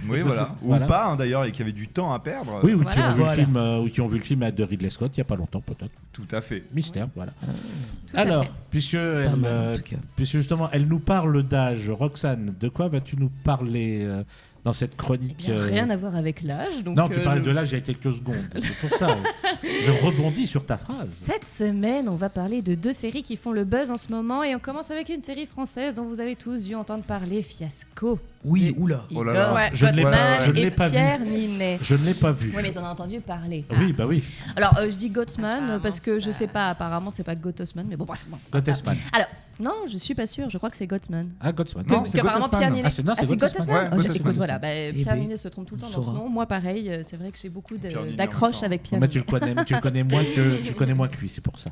[SPEAKER 2] Oui, voilà. Ou
[SPEAKER 1] Voilà.
[SPEAKER 2] pas, hein, d'ailleurs, et qui avaient du temps à perdre.
[SPEAKER 1] Oui, ou qui
[SPEAKER 5] Voilà.
[SPEAKER 1] ont vu
[SPEAKER 4] Voilà.
[SPEAKER 1] le film, ou qui ont vu le film de Ridley Scott il y a pas longtemps, peut-être.
[SPEAKER 2] Tout à fait.
[SPEAKER 1] Mystère, voilà.
[SPEAKER 5] à
[SPEAKER 1] Alors,
[SPEAKER 5] fait.
[SPEAKER 1] puisque,
[SPEAKER 4] Pas
[SPEAKER 1] elle,
[SPEAKER 4] mal, en tout cas.
[SPEAKER 1] puisque justement elle nous parle d'âge, Roxane, de quoi vas-tu nous parler dans cette chronique.
[SPEAKER 5] Eh bien, rien à voir avec l'âge. Donc,
[SPEAKER 1] Non, tu parlais de l'âge il y a quelques secondes. C'est pour ça. Je rebondis sur ta phrase.
[SPEAKER 5] Cette semaine, on va parler de 2 séries qui font le buzz en ce moment et on commence avec une série française dont vous avez tous dû entendre parler, Fiasco.
[SPEAKER 4] Oui, oula.
[SPEAKER 2] Oh là là.
[SPEAKER 5] Igor
[SPEAKER 3] Ouais,
[SPEAKER 1] je ne l'ai pas- je ne
[SPEAKER 5] et
[SPEAKER 1] l'ai pas vu.
[SPEAKER 5] Pierre Ninet.
[SPEAKER 1] Je ne l'ai pas vu.
[SPEAKER 5] Oui, mais t'en as entendu parler.
[SPEAKER 1] Oui, bah oui.
[SPEAKER 5] Alors, je dis Gottsman
[SPEAKER 3] Apparemment,
[SPEAKER 5] parce que je
[SPEAKER 3] ça-
[SPEAKER 5] sais pas, apparemment, c'est pas Gottesman, mais bon, bref. Bon.
[SPEAKER 1] Gottesman.
[SPEAKER 5] Alors, non, je suis pas sûre, je crois que c'est Gottsman.
[SPEAKER 1] Ah, Gottsman.
[SPEAKER 2] Non,
[SPEAKER 5] Parce
[SPEAKER 2] c'est
[SPEAKER 5] qu'apparemment,
[SPEAKER 2] Gottesman.
[SPEAKER 5] Pierre Ninet.
[SPEAKER 1] Ah, c'est Gottesman.
[SPEAKER 5] Gottesman.
[SPEAKER 2] Ouais, Gottesman.
[SPEAKER 5] Écoute, voilà, bah, Pierre
[SPEAKER 4] ben,
[SPEAKER 5] Ninet se trompe tout le temps
[SPEAKER 4] on
[SPEAKER 5] dans ce
[SPEAKER 4] saura.
[SPEAKER 5] nom. Moi, pareil, c'est vrai que j'ai beaucoup
[SPEAKER 2] Pierre Ninet en
[SPEAKER 5] d'accroches
[SPEAKER 2] même temps.
[SPEAKER 5] avec Pierre
[SPEAKER 1] Mais
[SPEAKER 5] Ninet.
[SPEAKER 1] tu le connais moins que lui, c'est pour ça.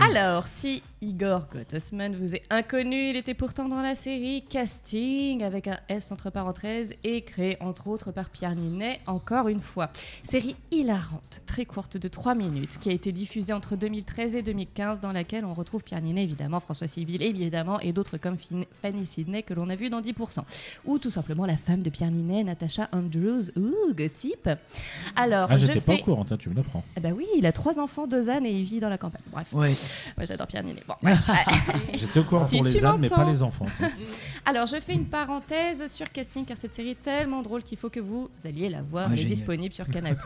[SPEAKER 5] Alors, si Igor Gottesman vous est inconnu, il était pourtant dans la série Casting, avec un S entre parenthèses, et créé entre autres par Pierre Ninet, encore une fois. Série hilarante, très courte de 3 minutes, qui a été diffusée entre 2013 et 2015, dans laquelle on retrouve Pierre Ninet, évidemment, François Civil, évidemment, et d'autres comme Fanny Sidney, que l'on a vu dans 10%. Ou tout simplement la femme de Pierre Ninet, Natasha Andrews, gossip. Alors,
[SPEAKER 1] Ah,
[SPEAKER 5] je
[SPEAKER 1] j'étais pas
[SPEAKER 5] fais...
[SPEAKER 1] au courant, tiens, tu me l'apprends.
[SPEAKER 5] Eh ben oui, il a 3 enfants, 2 ânes et il vit dans la campagne. Bref,
[SPEAKER 4] Ouais.
[SPEAKER 5] moi j'adore Pierre Ninet. Bon.
[SPEAKER 1] J'étais au courant
[SPEAKER 5] Si
[SPEAKER 1] pour
[SPEAKER 5] tu
[SPEAKER 1] les ânes, mais
[SPEAKER 5] m'entends.
[SPEAKER 1] pas les enfants. tiens.
[SPEAKER 5] Alors, je fais une parenthèse sur Casting, car cette série est tellement drôle qu'il faut que vous alliez la voir.
[SPEAKER 4] Ah,
[SPEAKER 5] Elle est
[SPEAKER 4] génial.
[SPEAKER 5] disponible sur Canal+.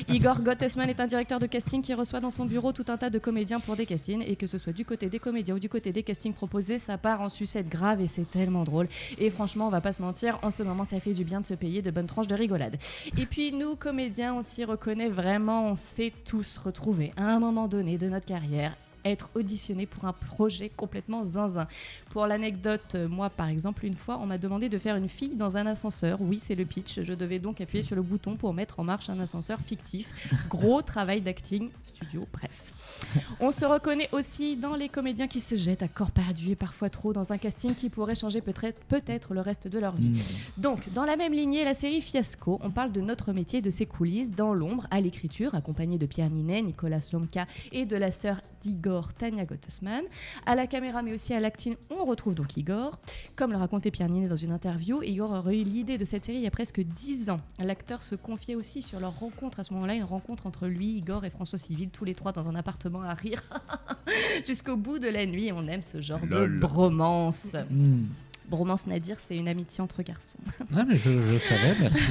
[SPEAKER 5] Igor Gottesman est un directeur de casting qui reçoit dans son bureau tout un tas de comédiens pour des castings. Et que ce soit du côté des comédiens ou du côté des castings proposés, ça part en sucette grave et c'est tellement drôle. Et franchement, on va pas se mentir, en ce moment, ça fait du bien de se payer de bonnes tranches de rigolade. Et puis, nous, comédiens, on s'y reconnaît vraiment. On s'est tous retrouvés à un moment donné de notre carrière être auditionné pour un projet complètement zinzin. Pour l'anecdote, moi par exemple, une fois, on m'a demandé de faire une fille dans un ascenseur. Oui, c'est le pitch. Je devais donc appuyer sur le bouton pour mettre en marche un ascenseur fictif. Gros travail d'acting, studio, bref. On se reconnaît aussi dans les comédiens qui se jettent à corps perdu et parfois trop dans un casting qui pourrait changer peut-être le reste de leur vie. Donc, dans la même lignée, la série Fiasco, on parle de notre métier, de ses coulisses, dans l'ombre, à l'écriture, accompagné de Pierre Ninet, Nicolas Slomka et de la sœur d'Igor, Tania Gottesman. À la caméra, mais aussi à l'acting, on retrouve donc Igor. Comme le racontait Pierre Ninet dans une interview, Igor aurait eu l'idée de cette série il y a presque 10 ans. L'acteur se confiait aussi sur leur rencontre à ce moment-là, une rencontre entre lui, Igor et François Civil, tous les 3 dans un appartement à rire jusqu'au bout de la nuit. On aime ce genre de bromance. Bromance Nadir, c'est une amitié entre garçons.
[SPEAKER 1] Ah, mais je savais, merci.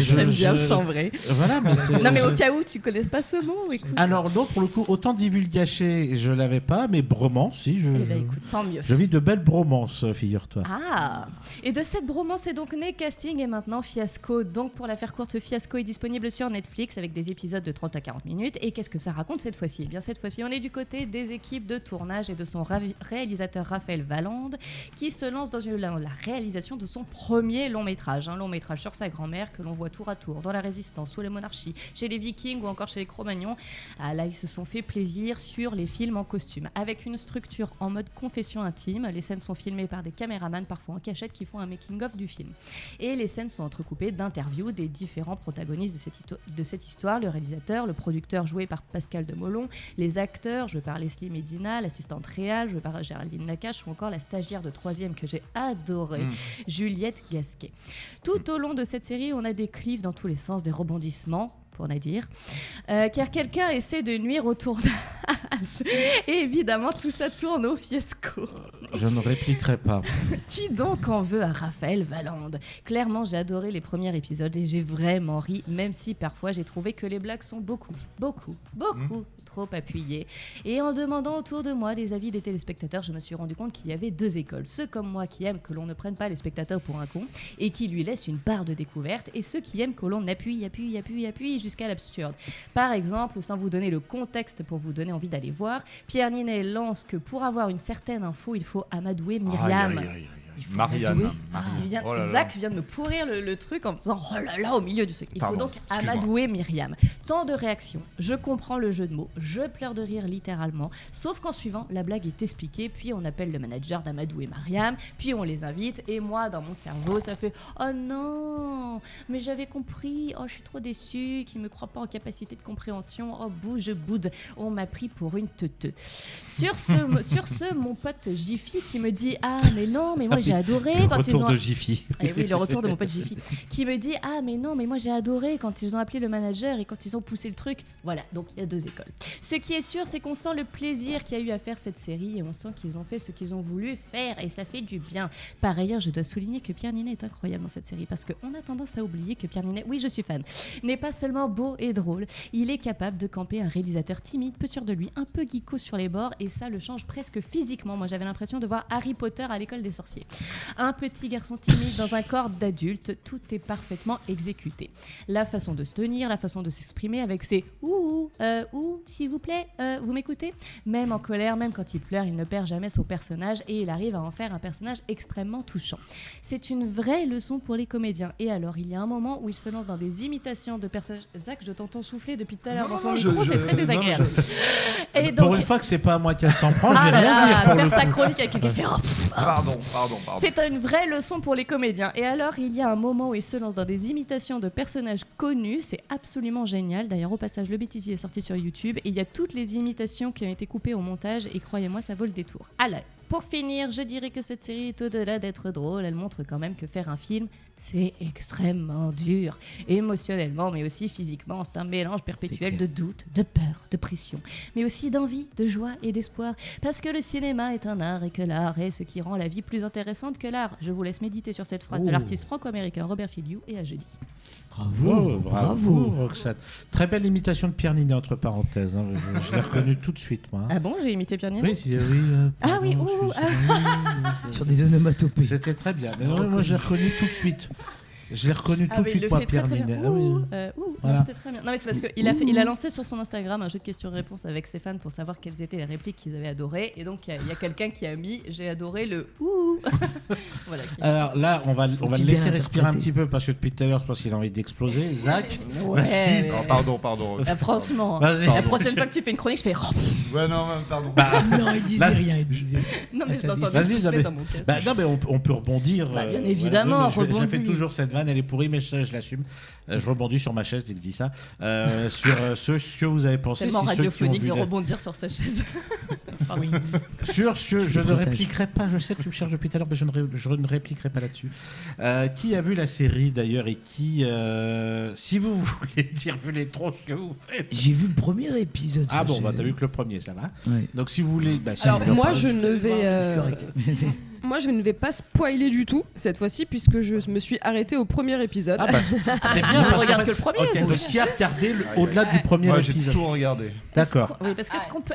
[SPEAKER 5] J'aime bien
[SPEAKER 1] je-
[SPEAKER 5] chambrer.
[SPEAKER 1] Voilà, mais c'est.
[SPEAKER 5] Non mais au cas où tu connaisses pas ce mot, écoute.
[SPEAKER 1] Alors, non, pour le coup, autant divulgaché, je l'avais pas, mais bromance, si.
[SPEAKER 5] Eh ben écoute, tant mieux.
[SPEAKER 1] Je vis de belles bromances, figure-toi.
[SPEAKER 5] Ah. Et de cette bromance est donc né Casting et maintenant Fiasco. Donc pour la faire courte, Fiasco est disponible sur Netflix avec des épisodes de 30 à 40 minutes. Et qu'est-ce que ça raconte cette fois-ci ? Eh bien cette fois-ci, on est du côté des équipes de tournage et de son réalisateur Raphaël Valande qui se lance dans la réalisation de son premier long métrage. Un long métrage sur sa grand-mère que l'on voit tour à tour dans la Résistance, sous les monarchies, chez les Vikings ou encore chez les Cro-Magnons. Ah, là, ils se sont fait plaisir sur les films en costume. Avec une structure en mode confession intime, les scènes sont filmées par des caméramans, parfois en cachette, qui font un making-of du film. Et les scènes sont entrecoupées d'interviews des différents protagonistes de cette histoire. Le réalisateur, le producteur joué par Pascal Demolon, les acteurs joués par Leslie Medina, l'assistante réal jouée par Géraldine Nakache ou encore la stagiaire de 3e que j'ai adorée, Juliette Gasquet. Tout au long de cette série, on a des cliffs dans tous les sens, des rebondissements, pour Nadir, car quelqu'un essaie de nuire au tournage. Et évidemment, tout ça tourne au fiasco.
[SPEAKER 1] Je ne répliquerai pas.
[SPEAKER 5] Qui donc en veut à Raphaël Valande ? Clairement, j'ai adoré les premiers épisodes et j'ai vraiment ri, même si parfois j'ai trouvé que les blagues sont beaucoup trop appuyées. Et en demandant autour de moi les avis des téléspectateurs, je me suis rendu compte qu'il y avait 2 écoles. Ceux comme moi qui aiment que l'on ne prenne pas les spectateurs pour un con et qui lui laissent une part de découverte, et ceux qui aiment que l'on appuie jusqu'à l'absurde. Par exemple, sans vous donner le contexte pour vous donner envie d'aller voir, Pierre Ninet lance que pour avoir une certaine info, il faut amadouer Myriam.
[SPEAKER 2] Marianne.
[SPEAKER 5] Zach vient de me pourrir le truc en faisant oh là là au milieu du truc. Il
[SPEAKER 2] Pardon,
[SPEAKER 5] faut donc
[SPEAKER 2] excuse-moi.
[SPEAKER 5] amadouer Myriam. Tant de réactions. Je comprends le jeu de mots. Je pleure de rire littéralement. Sauf qu'en suivant, la blague est expliquée. Puis on appelle le manager d'Amadou et Myriam. Puis on les invite. Et moi, dans mon cerveau, ça fait oh non, mais j'avais compris. Oh, je suis trop déçue. Qui me croit pas en capacité de compréhension. Oh, je boude. On m'a pris pour une teuteux. Sur ce, mon pote Jiffy qui me dit ah, mais non, mais moi j'ai adoré
[SPEAKER 1] Le
[SPEAKER 5] quand ils
[SPEAKER 1] retour
[SPEAKER 5] ont.
[SPEAKER 1] de Jiffy.
[SPEAKER 5] Et oui, le retour de mon pote Jiffy, qui me dit ah mais non mais moi j'ai adoré quand ils ont appelé le manager et quand ils ont poussé le truc. Voilà, donc il y a deux écoles. Ce qui est sûr, c'est qu'on sent le plaisir qu'il y a eu à faire cette série et on sent qu'ils ont fait ce qu'ils ont voulu faire et ça fait du bien. Par ailleurs, je dois souligner que Pierre Ninet est incroyable dans cette série parce qu'on a tendance à oublier que Pierre Ninet, oui je suis fan, n'est pas seulement beau et drôle, il est capable de camper un réalisateur timide, peu sûr de lui, un peu geeko sur les bords et ça le change presque physiquement. Moi j'avais l'impression de voir Harry Potter à l'école des sorciers. Un petit garçon timide dans un corps d'adulte, tout est parfaitement exécuté. La façon de se tenir, la façon de s'exprimer avec ses ouh, s'il vous plaît, vous m'écoutez ? Même en colère, même quand il pleure, il ne perd jamais son personnage et il arrive à en faire un personnage extrêmement touchant. C'est une vraie leçon pour les comédiens. Et alors, il y a un moment où il se lance dans des imitations de personnages. Zach, je t'entends souffler depuis tout à l'heure dans ton micro, c'est très désagréable. Et
[SPEAKER 1] Pour
[SPEAKER 5] donc,
[SPEAKER 1] une fois que c'est pas à moi qui s'en prend, je
[SPEAKER 5] ah
[SPEAKER 1] vais
[SPEAKER 5] là
[SPEAKER 1] rien dire
[SPEAKER 5] là,
[SPEAKER 1] pour le
[SPEAKER 5] faire sa
[SPEAKER 1] coup.
[SPEAKER 5] chronique avec quelqu'un qui fait
[SPEAKER 2] Pardon.
[SPEAKER 5] c'est une vraie leçon pour les comédiens. Et alors, il y a un moment où il se lance dans des imitations de personnages connus. C'est absolument génial. D'ailleurs, au passage, le bêtisier est sorti sur YouTube. Et il y a toutes les imitations qui ont été coupées au montage. Et croyez-moi, ça vaut le détour. Alors, pour finir, je dirais que cette série est au-delà d'être drôle. Elle montre quand même que faire un film, c'est extrêmement dur. Émotionnellement, mais aussi physiquement. C'est un mélange perpétuel de doute, de peur, de pression. Mais aussi d'envie, de joie et d'espoir. Parce que le cinéma est un art et que l'art est ce qui rend la vie plus intéressante que l'art. Je vous laisse méditer sur cette phrase de l'artiste franco-américain Robert Filiou et à jeudi.
[SPEAKER 1] Bravo, Roxane. Très belle imitation de Pierre Ninet, entre parenthèses. Hein. Je l'ai reconnu tout de suite, moi.
[SPEAKER 5] Ah bon, j'ai imité Pierre Ninet ?
[SPEAKER 1] Oui,
[SPEAKER 5] Ah oui,
[SPEAKER 1] pardon,
[SPEAKER 5] ouh,
[SPEAKER 1] excusez-moi.
[SPEAKER 4] Sur des onomatopées.
[SPEAKER 1] C'était très bien. Mais moi, je l'ai reconnu tout de suite. Je l'ai reconnu tout de suite, moi, Pierre Ninet. Ah oui.
[SPEAKER 5] Non, c'était très bien. Non, mais c'est parce qu'il a lancé sur son Instagram un jeu de questions-réponses avec ses fans pour savoir quelles étaient les répliques qu'ils avaient adorées. Et donc, il y a quelqu'un qui a mis « J'ai adoré le ouh ». Voilà.
[SPEAKER 1] Alors là, on va le
[SPEAKER 4] Faut-il
[SPEAKER 1] laisser
[SPEAKER 4] bien
[SPEAKER 1] respirer un
[SPEAKER 4] interpréter.
[SPEAKER 1] petit peu parce que depuis tout à l'heure, je pense qu'il a envie d'exploser. Zach,
[SPEAKER 5] Ouais.
[SPEAKER 2] Non, pardon.
[SPEAKER 5] Franchement,
[SPEAKER 1] Vas-y.
[SPEAKER 5] la prochaine fois que tu fais une chronique, je fais «
[SPEAKER 2] Ouais, non, pardon.
[SPEAKER 4] Non, il disait rien, il disait.
[SPEAKER 5] Non, mais je l'entends
[SPEAKER 1] Vas-y,
[SPEAKER 5] souffler
[SPEAKER 1] Isabelle.
[SPEAKER 5] dans mon casque.
[SPEAKER 1] Bah, non, mais on peut rebondir.
[SPEAKER 5] Bah, bien évidemment,
[SPEAKER 1] voilà. Je fais
[SPEAKER 5] rebondis.
[SPEAKER 1] toujours cette vanne, elle est pourrie, mais je l'assume. Je rebondis sur ma chaise dès que je dis ça. Sur ce que vous avez pensé.
[SPEAKER 5] Tellement
[SPEAKER 1] si ceux qui ont
[SPEAKER 5] radiophonique
[SPEAKER 1] vu
[SPEAKER 5] de
[SPEAKER 1] la-
[SPEAKER 5] rebondir sur sa chaise.
[SPEAKER 4] Oui.
[SPEAKER 1] Sur ce que je ne
[SPEAKER 4] Montage.
[SPEAKER 1] répliquerai pas, je sais que tu me cherches depuis tout à l'heure, mais je ne répliquerai pas là-dessus. Qui a vu la série d'ailleurs et qui, si vous voulez dire vu les tronches que vous faites.
[SPEAKER 4] J'ai vu le premier épisode.
[SPEAKER 1] Ah bon,
[SPEAKER 4] j'ai-
[SPEAKER 1] bah t'as vu que le premier, ça va.
[SPEAKER 4] Ouais.
[SPEAKER 1] Donc si vous voulez. Bah, si
[SPEAKER 3] Alors
[SPEAKER 1] vous voulez en
[SPEAKER 3] moi
[SPEAKER 1] parler-
[SPEAKER 3] je ne vais
[SPEAKER 4] Je suis arrêté.
[SPEAKER 3] moi je ne vais pas spoiler du tout cette fois-ci puisque je me suis arrêtée au premier épisode.
[SPEAKER 1] Ah bah, c'est bien
[SPEAKER 5] Je
[SPEAKER 1] parce
[SPEAKER 5] regarde
[SPEAKER 1] qu'en
[SPEAKER 5] que le
[SPEAKER 1] fait-
[SPEAKER 5] premier,
[SPEAKER 1] ok,
[SPEAKER 5] c'est
[SPEAKER 1] donc
[SPEAKER 5] bien.
[SPEAKER 1] qui a regardé au-delà du premier
[SPEAKER 2] Moi, j'ai
[SPEAKER 1] épisode.
[SPEAKER 2] tout regardé.
[SPEAKER 1] D'accord.
[SPEAKER 5] Oui, parce que est-ce qu'on peut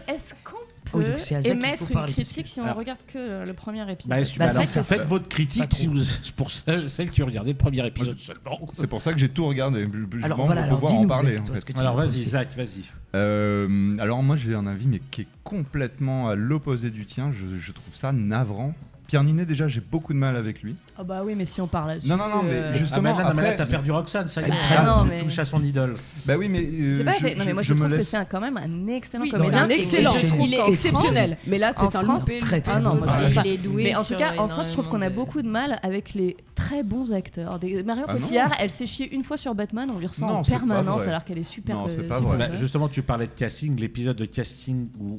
[SPEAKER 4] Oui,
[SPEAKER 5] peut
[SPEAKER 4] donc c'est à Zach qu'il
[SPEAKER 5] émettre
[SPEAKER 4] faut
[SPEAKER 5] une
[SPEAKER 4] parler,
[SPEAKER 5] critique si on
[SPEAKER 1] Alors-
[SPEAKER 5] regarde que le premier épisode.
[SPEAKER 1] Bah,
[SPEAKER 4] Bah,
[SPEAKER 1] alors,
[SPEAKER 4] ça,
[SPEAKER 1] faites votre
[SPEAKER 4] pas
[SPEAKER 1] critique
[SPEAKER 4] trop.
[SPEAKER 1] si vous, pour celles qui ont regardé le premier épisode seulement.
[SPEAKER 2] C'est pour ça que j'ai tout regardé.
[SPEAKER 4] Alors
[SPEAKER 2] Justement,
[SPEAKER 4] voilà,
[SPEAKER 2] pour
[SPEAKER 4] alors
[SPEAKER 2] pouvoir en
[SPEAKER 4] dis-nous,
[SPEAKER 2] parler.
[SPEAKER 4] Zach,
[SPEAKER 2] En
[SPEAKER 4] toi,
[SPEAKER 2] fait.
[SPEAKER 4] ce que tu
[SPEAKER 1] Alors
[SPEAKER 4] en
[SPEAKER 1] vas-y,
[SPEAKER 4] pensais.
[SPEAKER 1] Zach, vas-y.
[SPEAKER 2] Alors moi j'ai un avis mais qui est complètement à l'opposé du tien. Je trouve ça navrant. Pierre Ninet déjà j'ai beaucoup de mal avec lui.
[SPEAKER 5] Ah bah oui, mais si on parle là-dessus.
[SPEAKER 2] Non, mais juste-
[SPEAKER 1] Ah bah là, non, mais là,
[SPEAKER 2] après-
[SPEAKER 1] t'as perdu Roxane, ça y est.
[SPEAKER 5] Bah,
[SPEAKER 1] Là,
[SPEAKER 5] non,
[SPEAKER 1] tu
[SPEAKER 5] mais-
[SPEAKER 1] touches à son idole.
[SPEAKER 2] Bah oui mais
[SPEAKER 5] C'est pas fait. Non, mais moi je
[SPEAKER 2] me
[SPEAKER 5] trouve que
[SPEAKER 2] laisse.
[SPEAKER 5] c'est quand même un excellent
[SPEAKER 3] Oui,
[SPEAKER 5] comédien.
[SPEAKER 3] c'est un excellent.
[SPEAKER 4] Et je trouve
[SPEAKER 3] Il est
[SPEAKER 5] qu'en
[SPEAKER 3] exceptionnel. Mais là c'est
[SPEAKER 5] en
[SPEAKER 3] un
[SPEAKER 5] France,
[SPEAKER 3] loupé.
[SPEAKER 4] Très très
[SPEAKER 5] Ah non,
[SPEAKER 4] bon.
[SPEAKER 5] moi, je
[SPEAKER 6] Ah,
[SPEAKER 5] trouve pas.
[SPEAKER 6] il est doué
[SPEAKER 5] Mais en tout
[SPEAKER 6] sur
[SPEAKER 5] cas, en France, je trouve qu'on a
[SPEAKER 6] énormément de-
[SPEAKER 5] beaucoup de mal avec les très bons acteurs. Marion
[SPEAKER 2] Ah non.
[SPEAKER 5] Cotillard, elle s'est chiée une fois sur Batman, on lui ressent
[SPEAKER 2] Non,
[SPEAKER 5] en
[SPEAKER 2] c'est pas
[SPEAKER 5] permanence
[SPEAKER 2] vrai.
[SPEAKER 5] alors qu'elle est super.
[SPEAKER 2] Non, c'est pas
[SPEAKER 5] super
[SPEAKER 2] vrai.
[SPEAKER 1] Bah,
[SPEAKER 5] jeune.
[SPEAKER 1] justement, tu parlais de casting, l'épisode de casting où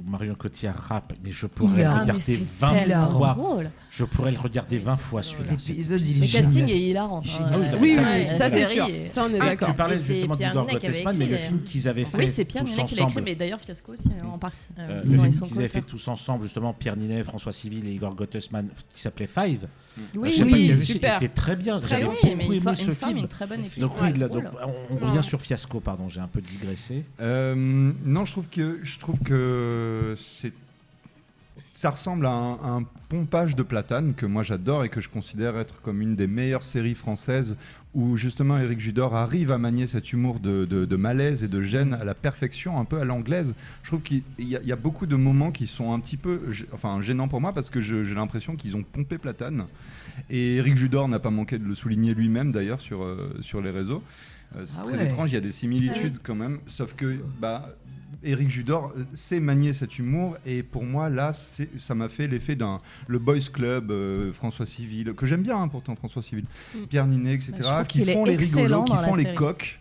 [SPEAKER 1] Marion Cotillard rappe, mais je pourrais
[SPEAKER 4] Il
[SPEAKER 1] le
[SPEAKER 4] a-
[SPEAKER 5] Ah, mais
[SPEAKER 1] regarder
[SPEAKER 5] c'est
[SPEAKER 1] 20
[SPEAKER 5] tellement
[SPEAKER 1] fois.
[SPEAKER 5] drôle.
[SPEAKER 1] Je pourrais le regarder 20 fois celui-là.
[SPEAKER 4] L'épisode, il
[SPEAKER 5] Le
[SPEAKER 4] est
[SPEAKER 5] casting
[SPEAKER 4] génial.
[SPEAKER 5] est hilarant.
[SPEAKER 4] Génial.
[SPEAKER 5] hein.
[SPEAKER 1] Ah
[SPEAKER 3] Oui,
[SPEAKER 1] Ça,
[SPEAKER 3] oui,
[SPEAKER 1] c'est-
[SPEAKER 3] ça c'est
[SPEAKER 5] série
[SPEAKER 3] sûr.
[SPEAKER 5] est-
[SPEAKER 3] Ça on est
[SPEAKER 1] Ah,
[SPEAKER 3] d'accord.
[SPEAKER 1] tu parlais
[SPEAKER 6] Et c'est
[SPEAKER 1] justement
[SPEAKER 6] Pierre
[SPEAKER 1] d'Igor
[SPEAKER 6] Ninet qui avait
[SPEAKER 1] Gottesman, mais le
[SPEAKER 6] écrit,
[SPEAKER 1] film qu'ils avaient fait
[SPEAKER 5] Oui, c'est Pierre
[SPEAKER 1] tous
[SPEAKER 5] Ninet qui l'a écrit,
[SPEAKER 1] ensemble.
[SPEAKER 5] mais d'ailleurs Fiasco aussi en partie.
[SPEAKER 6] Ah
[SPEAKER 1] Le
[SPEAKER 5] Ils
[SPEAKER 1] film
[SPEAKER 5] sont
[SPEAKER 1] qu'ils avaient fait
[SPEAKER 5] co-auteurs.
[SPEAKER 1] tous ensemble, justement, Pierre Ninet, François Civil et Igor Gottesman, qui s'appelait Five.
[SPEAKER 5] Oui,
[SPEAKER 1] Je sais pas
[SPEAKER 3] oui,
[SPEAKER 1] qui a vu,
[SPEAKER 3] super.
[SPEAKER 1] il était très bien.
[SPEAKER 3] Très
[SPEAKER 1] J'avais
[SPEAKER 3] oui,
[SPEAKER 1] beaucoup
[SPEAKER 5] mais
[SPEAKER 1] aimé
[SPEAKER 5] une
[SPEAKER 1] ce
[SPEAKER 5] femme,
[SPEAKER 1] film.
[SPEAKER 5] une très bonne équipe.
[SPEAKER 1] Donc oui, là,
[SPEAKER 5] Ouais,
[SPEAKER 1] donc,
[SPEAKER 5] cool.
[SPEAKER 1] on revient sur Fiasco, pardon, j'ai un peu digressé.
[SPEAKER 2] Non, je trouve que ça ressemble à un pompage de platane que moi j'adore et que je considère être comme une des meilleures séries françaises où justement Éric Judor arrive à manier cet humour de malaise et de gêne à la perfection, un peu à l'anglaise. Je trouve qu'il y a beaucoup de moments qui sont un petit peu gênants pour moi parce que j'ai l'impression qu'ils ont pompé platane. Et Éric Judor n'a pas manqué de le souligner lui-même d'ailleurs sur les réseaux. C'est
[SPEAKER 4] Ah
[SPEAKER 2] très
[SPEAKER 4] ouais.
[SPEAKER 2] étrange, il y a des similitudes quand même, sauf que Éric Judor sait manier cet humour et pour moi là ça m'a fait l'effet le Boys Club, François Civil, que j'aime bien hein, pourtant François Civil, Pierre Ninet, etc.
[SPEAKER 5] Je trouve
[SPEAKER 2] qui
[SPEAKER 5] qu'il est
[SPEAKER 2] font les
[SPEAKER 5] excellent
[SPEAKER 2] rigolos, qui
[SPEAKER 5] dans la
[SPEAKER 2] font les
[SPEAKER 5] série.
[SPEAKER 2] coqs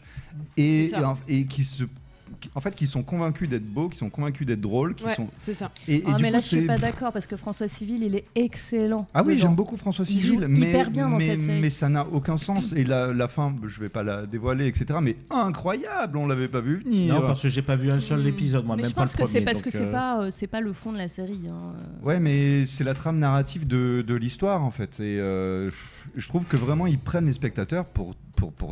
[SPEAKER 2] et
[SPEAKER 3] C'est ça.
[SPEAKER 2] qui se qui sont convaincus d'être beaux, qui sont convaincus d'être drôles,
[SPEAKER 3] Ouais, c'est ça.
[SPEAKER 2] et
[SPEAKER 5] Ah,
[SPEAKER 2] du
[SPEAKER 5] mais
[SPEAKER 2] coup,
[SPEAKER 5] là, je suis
[SPEAKER 2] c'est-
[SPEAKER 5] pas d'accord parce que François Civil, il est excellent.
[SPEAKER 2] Ah oui,
[SPEAKER 5] dedans.
[SPEAKER 2] j'aime beaucoup François
[SPEAKER 5] Il
[SPEAKER 2] Civil,
[SPEAKER 5] joue
[SPEAKER 2] mais,
[SPEAKER 5] hyper bien dans cette série.
[SPEAKER 2] mais ça n'a aucun sens. Et la fin, je vais pas la dévoiler, etc. Mais incroyable, on l'avait pas vu venir.
[SPEAKER 1] Non, parce que j'ai pas vu un seul épisode, moi,
[SPEAKER 5] Mais
[SPEAKER 1] même
[SPEAKER 5] je
[SPEAKER 1] pas le
[SPEAKER 5] pense que
[SPEAKER 1] premier.
[SPEAKER 5] c'est parce que
[SPEAKER 1] donc,
[SPEAKER 5] c'est pas le fond de la série. Hein.
[SPEAKER 2] Ouais, mais c'est la trame narrative de l'histoire en fait. Et je trouve que vraiment ils prennent les spectateurs pour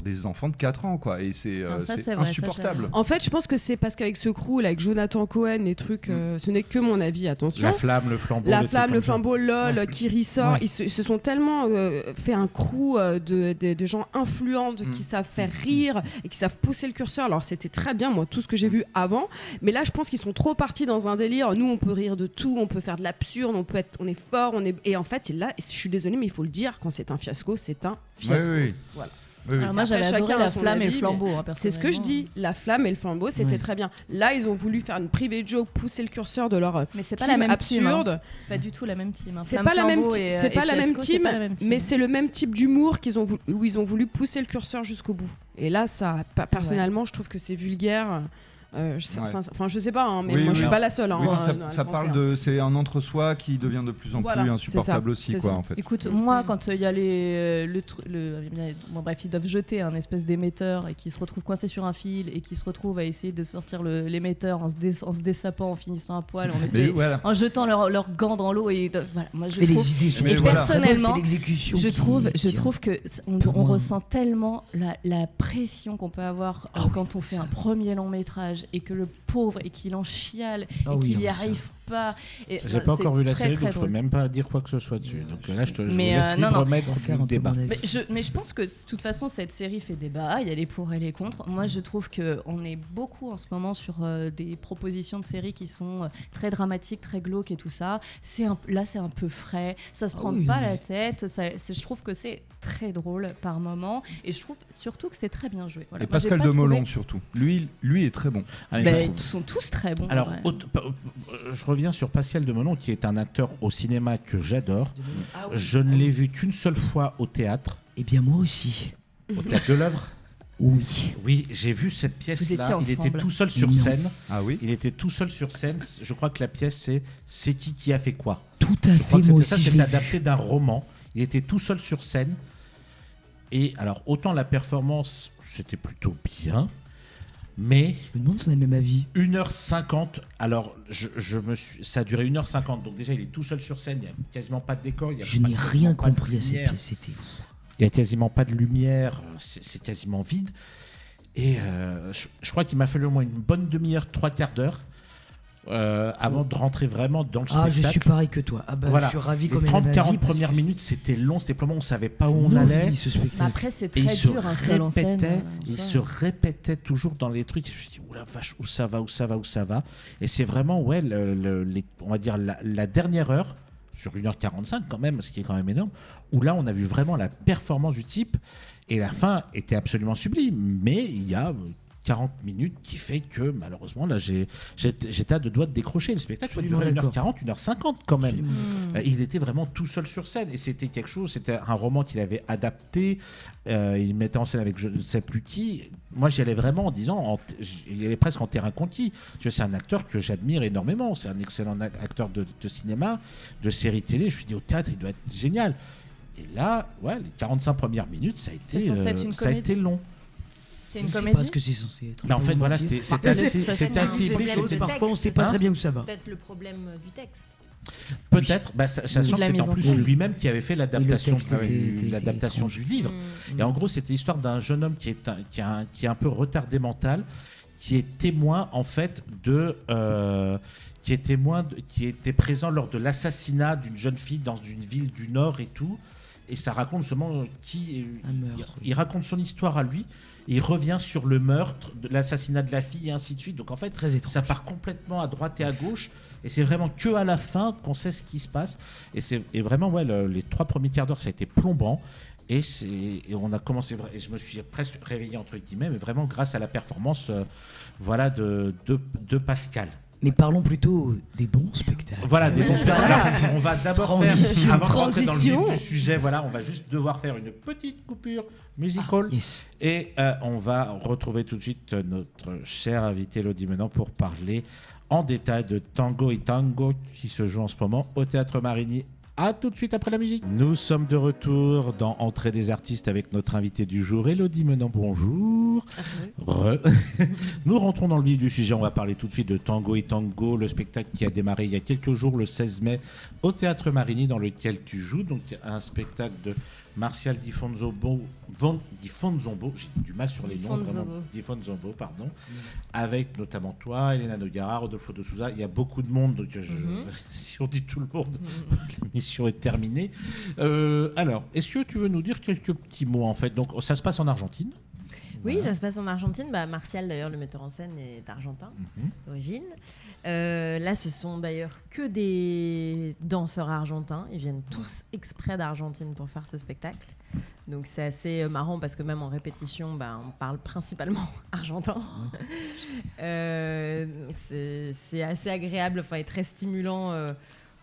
[SPEAKER 2] des enfants de 4 ans, quoi. Et c'est
[SPEAKER 5] Ah, ça,
[SPEAKER 2] c'est
[SPEAKER 5] c'est vrai, ça,
[SPEAKER 2] insupportable.
[SPEAKER 3] En fait, je pense que c'est parce qu'avec ce crew, là, avec Jonathan Cohen, les trucs, ce n'est que mon avis, attention.
[SPEAKER 1] La flamme, le flambeau.
[SPEAKER 3] La
[SPEAKER 1] les
[SPEAKER 3] flamme,
[SPEAKER 1] trucs
[SPEAKER 3] le
[SPEAKER 1] comme ça.
[SPEAKER 3] flambeau, LOL, qui ressort,
[SPEAKER 4] Ouais.
[SPEAKER 3] ils se sont tellement fait un crew de gens influents qui savent faire rire et qui savent pousser le curseur. Alors c'était très bien, moi, tout ce que j'ai vu avant, mais là je pense qu'ils sont trop partis dans un délire. Nous on peut rire de tout, on peut faire de l'absurde, on est fort, et en fait là, je suis désolée, mais il faut le dire, quand c'est un fiasco, c'est un fiasco.
[SPEAKER 2] Oui, oui.
[SPEAKER 3] Voilà.
[SPEAKER 2] Oui, oui.
[SPEAKER 5] Alors moi,
[SPEAKER 3] Après,
[SPEAKER 5] j'avais adoré
[SPEAKER 3] chacun a
[SPEAKER 5] la
[SPEAKER 3] son
[SPEAKER 5] flamme et le
[SPEAKER 3] avis,
[SPEAKER 5] flambeau. hein,
[SPEAKER 3] C'est ce que je dis, la flamme et le flambeau, c'était
[SPEAKER 4] Ouais.
[SPEAKER 3] très bien. Là, ils ont voulu faire une private joke, pousser le curseur de leur
[SPEAKER 5] Mais c'est pas
[SPEAKER 3] team
[SPEAKER 5] la même team. hein.
[SPEAKER 3] absurde.
[SPEAKER 5] Pas du tout la même team. hein.
[SPEAKER 3] C'est
[SPEAKER 5] Flamme,
[SPEAKER 3] pas la même,
[SPEAKER 5] flambeau et-
[SPEAKER 3] c'est
[SPEAKER 5] et
[SPEAKER 3] pas la même
[SPEAKER 5] fiasco, c'est
[SPEAKER 3] team,
[SPEAKER 5] pas la même team.
[SPEAKER 3] mais c'est le même type d'humour où ils ont voulu pousser le curseur jusqu'au bout. Et là, ça, personnellement, je trouve que c'est vulgaire. Enfin, je sais pas, hein, mais
[SPEAKER 2] Oui,
[SPEAKER 3] moi,
[SPEAKER 2] oui.
[SPEAKER 3] je suis pas la seule. hein,
[SPEAKER 2] Oui, puis
[SPEAKER 3] dans la
[SPEAKER 2] ça
[SPEAKER 3] pensée,
[SPEAKER 2] parle
[SPEAKER 3] hein.
[SPEAKER 2] de, c'est un entre-soi qui devient de plus en
[SPEAKER 3] Voilà,
[SPEAKER 2] plus
[SPEAKER 3] c'est
[SPEAKER 2] insupportable
[SPEAKER 3] ça,
[SPEAKER 2] aussi,
[SPEAKER 3] c'est
[SPEAKER 2] quoi,
[SPEAKER 3] ça.
[SPEAKER 2] en fait.
[SPEAKER 5] Écoute, moi,
[SPEAKER 3] Mm.
[SPEAKER 5] quand il y a bon, bref, ils doivent jeter un espèce d'émetteur et qui se retrouve coincé sur un fil et qui se retrouve à essayer de sortir l'émetteur en se dessapant, en finissant à poil,
[SPEAKER 2] Mais voilà.
[SPEAKER 5] en jetant leur gants dans l'eau et voilà. Moi, je
[SPEAKER 4] Et les
[SPEAKER 5] trouve,
[SPEAKER 4] idées sont
[SPEAKER 2] Mais
[SPEAKER 5] et
[SPEAKER 2] voilà.
[SPEAKER 5] personnellement,
[SPEAKER 4] c'est l'exécution.
[SPEAKER 5] je
[SPEAKER 4] qui-
[SPEAKER 5] trouve que on
[SPEAKER 4] Pour moi.
[SPEAKER 5] ressent tellement la pression qu'on peut avoir
[SPEAKER 4] Ah oui,
[SPEAKER 5] quand on fait
[SPEAKER 4] ça.
[SPEAKER 5] un premier long métrage et que le pauvre et qu'il en chiale
[SPEAKER 4] Ah
[SPEAKER 5] et
[SPEAKER 4] oui,
[SPEAKER 5] qu'il
[SPEAKER 4] non,
[SPEAKER 5] n'y
[SPEAKER 4] mais ça.
[SPEAKER 5] arrive pas. Et,
[SPEAKER 1] J'ai
[SPEAKER 5] enfin,
[SPEAKER 1] pas
[SPEAKER 5] c'est
[SPEAKER 1] encore vu la
[SPEAKER 5] très,
[SPEAKER 1] série,
[SPEAKER 5] très
[SPEAKER 1] donc je peux
[SPEAKER 5] drôle.
[SPEAKER 1] même pas dire quoi que ce soit dessus. Donc là, je
[SPEAKER 5] Mais,
[SPEAKER 1] vous laisse
[SPEAKER 5] non,
[SPEAKER 1] libre
[SPEAKER 5] non.
[SPEAKER 1] maître
[SPEAKER 4] On va faire
[SPEAKER 1] du
[SPEAKER 4] un peu
[SPEAKER 1] débat.
[SPEAKER 4] mon avis.
[SPEAKER 5] Mais je pense que de toute façon cette série fait débat, il y a les pour et les contre. Moi je trouve qu'on est beaucoup en ce moment sur des propositions de séries qui sont très dramatiques, très glauques et tout ça. Là c'est un peu frais, ça se
[SPEAKER 4] Ah
[SPEAKER 5] prend
[SPEAKER 4] oui,
[SPEAKER 5] pas
[SPEAKER 4] mais-
[SPEAKER 5] la tête, je trouve que c'est très drôle par moment et je trouve surtout que c'est très bien joué. Voilà.
[SPEAKER 2] Et
[SPEAKER 5] Moi, j'ai
[SPEAKER 2] Pascal
[SPEAKER 5] pas trouvé-
[SPEAKER 2] Demolon, surtout. Lui est très bon.
[SPEAKER 1] Ah,
[SPEAKER 5] Ben,
[SPEAKER 1] je trouve.
[SPEAKER 5] ils sont tous très bons.
[SPEAKER 1] Alors,
[SPEAKER 5] ouais.
[SPEAKER 1] je reviens sur Pascal Demolon, qui est un acteur au cinéma que j'adore.
[SPEAKER 4] Ah oui.
[SPEAKER 1] Je ne l'ai vu qu'une seule fois au théâtre,
[SPEAKER 4] Eh bien, moi aussi.
[SPEAKER 1] au théâtre de l'œuvre.
[SPEAKER 4] Oui.
[SPEAKER 1] Oui, j'ai vu cette
[SPEAKER 5] Vous étiez
[SPEAKER 1] pièce-là. Il était
[SPEAKER 5] ensemble.
[SPEAKER 1] tout seul sur
[SPEAKER 4] Non.
[SPEAKER 1] scène.
[SPEAKER 2] Ah oui.
[SPEAKER 1] Il était tout seul sur scène. Je crois que la pièce, c'est qui a fait quoi.
[SPEAKER 4] Tout à
[SPEAKER 1] Je crois
[SPEAKER 4] fait,
[SPEAKER 1] que
[SPEAKER 4] moi
[SPEAKER 1] c'était ça,
[SPEAKER 4] aussi. Je
[SPEAKER 1] c'était
[SPEAKER 4] l'ai
[SPEAKER 1] adapté d'un roman. Il était tout seul sur scène. Et alors, autant la performance, c'était plutôt bien, mais
[SPEAKER 4] Je me demande si on a le même avis.
[SPEAKER 1] 1h50, alors ça a duré 1h50, donc déjà il est tout seul sur scène, il n'y a quasiment pas de décor, il y a
[SPEAKER 4] Je
[SPEAKER 1] pas-
[SPEAKER 4] n'ai
[SPEAKER 1] quasiment
[SPEAKER 4] rien
[SPEAKER 1] pas de
[SPEAKER 4] compris à cette
[SPEAKER 1] lumière.
[SPEAKER 4] pièce. C'était
[SPEAKER 1] Il n'y a quasiment pas de lumière, c'est quasiment vide. Et je crois qu'il m'a fallu au moins une bonne demi-heure, 3/4 d'heure, avant de rentrer vraiment dans le
[SPEAKER 4] Ah,
[SPEAKER 1] spectacle.
[SPEAKER 4] je suis pareil que toi. Ah bah,
[SPEAKER 1] Voilà.
[SPEAKER 4] je suis ravi
[SPEAKER 1] Les
[SPEAKER 4] qu'on ait le même avis.
[SPEAKER 1] 30-40
[SPEAKER 4] parce
[SPEAKER 1] premières
[SPEAKER 4] que
[SPEAKER 1] minutes, c'était long, c'était vraiment, on ne savait pas où on
[SPEAKER 4] non,
[SPEAKER 1] allait.
[SPEAKER 4] ce
[SPEAKER 5] Mais
[SPEAKER 4] spectacle.
[SPEAKER 5] après c'est
[SPEAKER 1] Et
[SPEAKER 5] très
[SPEAKER 1] il se
[SPEAKER 5] dur un seul en scène.
[SPEAKER 1] répétait,
[SPEAKER 5] en
[SPEAKER 1] il
[SPEAKER 5] soi.
[SPEAKER 1] se répétait toujours dans les trucs. Je me suis dit, oula vache, où ça va, où ça va, où ça va. Et c'est vraiment, ouais, on va dire la dernière heure, sur 1h45 quand même, ce qui est quand même énorme, où là on a vu vraiment la performance du type. Et la fin était absolument sublime. Mais il y a 40 minutes qui fait que malheureusement, là j'étais à deux doigts de décrocher. Le spectacle
[SPEAKER 4] Absolument
[SPEAKER 1] durait
[SPEAKER 4] d'accord.
[SPEAKER 1] 1h40, 1h50 quand même.
[SPEAKER 4] Absolument.
[SPEAKER 1] Il était vraiment tout seul sur scène et c'était quelque chose, c'était un roman qu'il avait adapté, il mettait en scène avec je ne sais plus qui. Moi j'y allais vraiment en disant, il allait presque en terrain conquis. C'est un acteur que j'admire énormément, c'est un excellent acteur de cinéma, de série télé. Je me suis dit au théâtre il doit être génial. Et là, ouais, les 45 premières minutes, ça a été,
[SPEAKER 5] C'était censé être une
[SPEAKER 1] ça a été
[SPEAKER 5] comédie.
[SPEAKER 1] long.
[SPEAKER 5] C'était
[SPEAKER 4] Je
[SPEAKER 5] une
[SPEAKER 4] ne sais
[SPEAKER 5] comédie.
[SPEAKER 4] pas ce que c'est censé être.
[SPEAKER 1] Mais en fait, voilà,
[SPEAKER 4] Mentir.
[SPEAKER 1] c'était
[SPEAKER 5] de toute façon,
[SPEAKER 1] assez
[SPEAKER 6] c'est
[SPEAKER 1] hybride.
[SPEAKER 6] problème
[SPEAKER 1] c'était-
[SPEAKER 6] de
[SPEAKER 4] Parfois, on ne sait
[SPEAKER 6] texte.
[SPEAKER 4] pas
[SPEAKER 1] Hein
[SPEAKER 4] très bien où ça va.
[SPEAKER 6] Peut-être le problème du texte.
[SPEAKER 1] Peut-être, bah, sachant
[SPEAKER 5] de
[SPEAKER 1] que
[SPEAKER 5] la
[SPEAKER 1] c'était
[SPEAKER 5] mise
[SPEAKER 1] en
[SPEAKER 5] en
[SPEAKER 1] plus
[SPEAKER 5] scène.
[SPEAKER 1] lui-même qui avait fait l'adaptation
[SPEAKER 4] texte était
[SPEAKER 1] l'adaptation
[SPEAKER 4] étrange.
[SPEAKER 1] du livre.
[SPEAKER 6] Mm.
[SPEAKER 1] Et en gros, c'était l'histoire d'un jeune homme qui est un peu retardé mental, qui est témoin en fait qui était présent lors de l'assassinat d'une jeune fille dans une ville du Nord et tout. Et ça raconte seulement
[SPEAKER 4] Un meurtre.
[SPEAKER 1] il raconte son histoire à lui. Et il revient sur le meurtre, de l'assassinat de la fille et ainsi de suite. Donc en fait,
[SPEAKER 4] Très étrange.
[SPEAKER 1] ça part complètement à droite et à gauche. Et c'est vraiment que à la fin qu'on sait ce qui se passe. Et vraiment, ouais, les 3 premiers quarts d'heure, ça a été plombant. Et on a commencé, et je me suis presque réveillé entre guillemets, mais vraiment grâce à la performance, voilà, de Pascal.
[SPEAKER 4] Mais parlons plutôt des bons spectacles.
[SPEAKER 1] Voilà, des bons spectacles. Alors, on va d'abord faire,
[SPEAKER 4] Transition.
[SPEAKER 1] avant de rentrer dans
[SPEAKER 3] Transition.
[SPEAKER 1] le vif du sujet, voilà, on va juste devoir faire une petite coupure musicale.
[SPEAKER 4] Yes.
[SPEAKER 1] Et on va retrouver tout de suite notre cher invité Elodie Menant pour parler en détail de Tango et Tango qui se joue en ce moment au Théâtre Marigny. À tout de suite après la musique. Nous sommes de retour dans Entrée des artistes avec notre invité du jour, Elodie Menant. Bonjour. Nous rentrons dans le vif du sujet. On va parler tout de suite de Tango et Tango, le spectacle qui a démarré il y a quelques jours, le 16 mai, au Théâtre Marigny, dans lequel tu joues. Donc un spectacle de Martial Di Fonzombo, j'ai du mal sur les noms, vraiment. Di Fonzombo, pardon, avec notamment toi, Elena Nogara, Rodolfo de Souza. Il y a beaucoup de monde, donc si on dit tout le monde, l'émission est terminée. Alors, est-ce que tu veux nous dire quelques petits mots en fait? Donc, ça se passe en Argentine.
[SPEAKER 6] Oui,
[SPEAKER 1] Voilà.
[SPEAKER 6] ça se passe en Argentine. Martial, d'ailleurs, le metteur en scène, est argentin d'origine. Là, ce sont d'ailleurs que des danseurs argentins. Ils viennent tous exprès d'Argentine pour faire ce spectacle. Donc c'est assez marrant parce que même en répétition, on parle principalement argentin. C'est assez agréable, et très stimulant.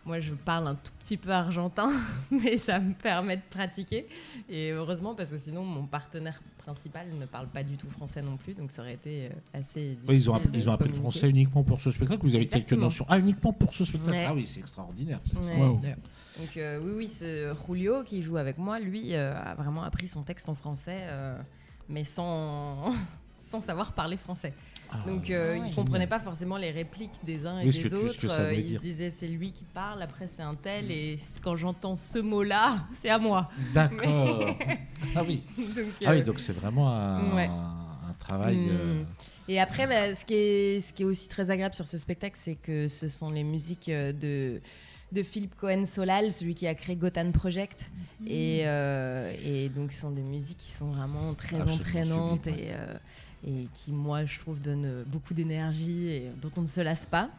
[SPEAKER 6] Moi, je parle un tout petit peu argentin, mais ça me permet de pratiquer. Et heureusement, parce que sinon, mon partenaire principal ne parle pas du tout français non plus, donc ça aurait été assez difficile.
[SPEAKER 1] Oui, ils ont appris le
[SPEAKER 6] communiquer.
[SPEAKER 1] français uniquement pour ce spectacle. Vous avez quelques
[SPEAKER 6] Exactement.
[SPEAKER 1] notions. Ah, uniquement pour ce spectacle.
[SPEAKER 6] Ouais.
[SPEAKER 1] Ah oui, c'est extraordinaire. C'est
[SPEAKER 6] Ouais.
[SPEAKER 1] extraordinaire.
[SPEAKER 6] Donc oui, ce Julio qui joue avec moi, lui, a vraiment appris son texte en français, mais sans savoir parler français.
[SPEAKER 1] Ah,
[SPEAKER 6] Donc il comprenait pas forcément les répliques des uns et
[SPEAKER 1] Oui, ce
[SPEAKER 6] des
[SPEAKER 1] que
[SPEAKER 6] autres.
[SPEAKER 1] ça voulait
[SPEAKER 6] Il se
[SPEAKER 1] dire.
[SPEAKER 6] disait c'est lui qui parle, après c'est un tel, et quand j'entends ce mot-là, c'est à moi.
[SPEAKER 1] D'accord. Ah oui.
[SPEAKER 6] Donc,
[SPEAKER 1] Donc c'est vraiment
[SPEAKER 6] ouais.
[SPEAKER 1] un travail.
[SPEAKER 6] Et après, ce qui est aussi très agréable sur ce spectacle, c'est que ce sont les musiques de Philippe Cohen-Solal, celui qui a créé Gotham Project. Et donc, ce sont des musiques qui sont vraiment très
[SPEAKER 1] Absolument
[SPEAKER 6] entraînantes
[SPEAKER 1] sublimes,
[SPEAKER 6] et qui, moi, je trouve, donnent beaucoup d'énergie et dont on ne se lasse pas.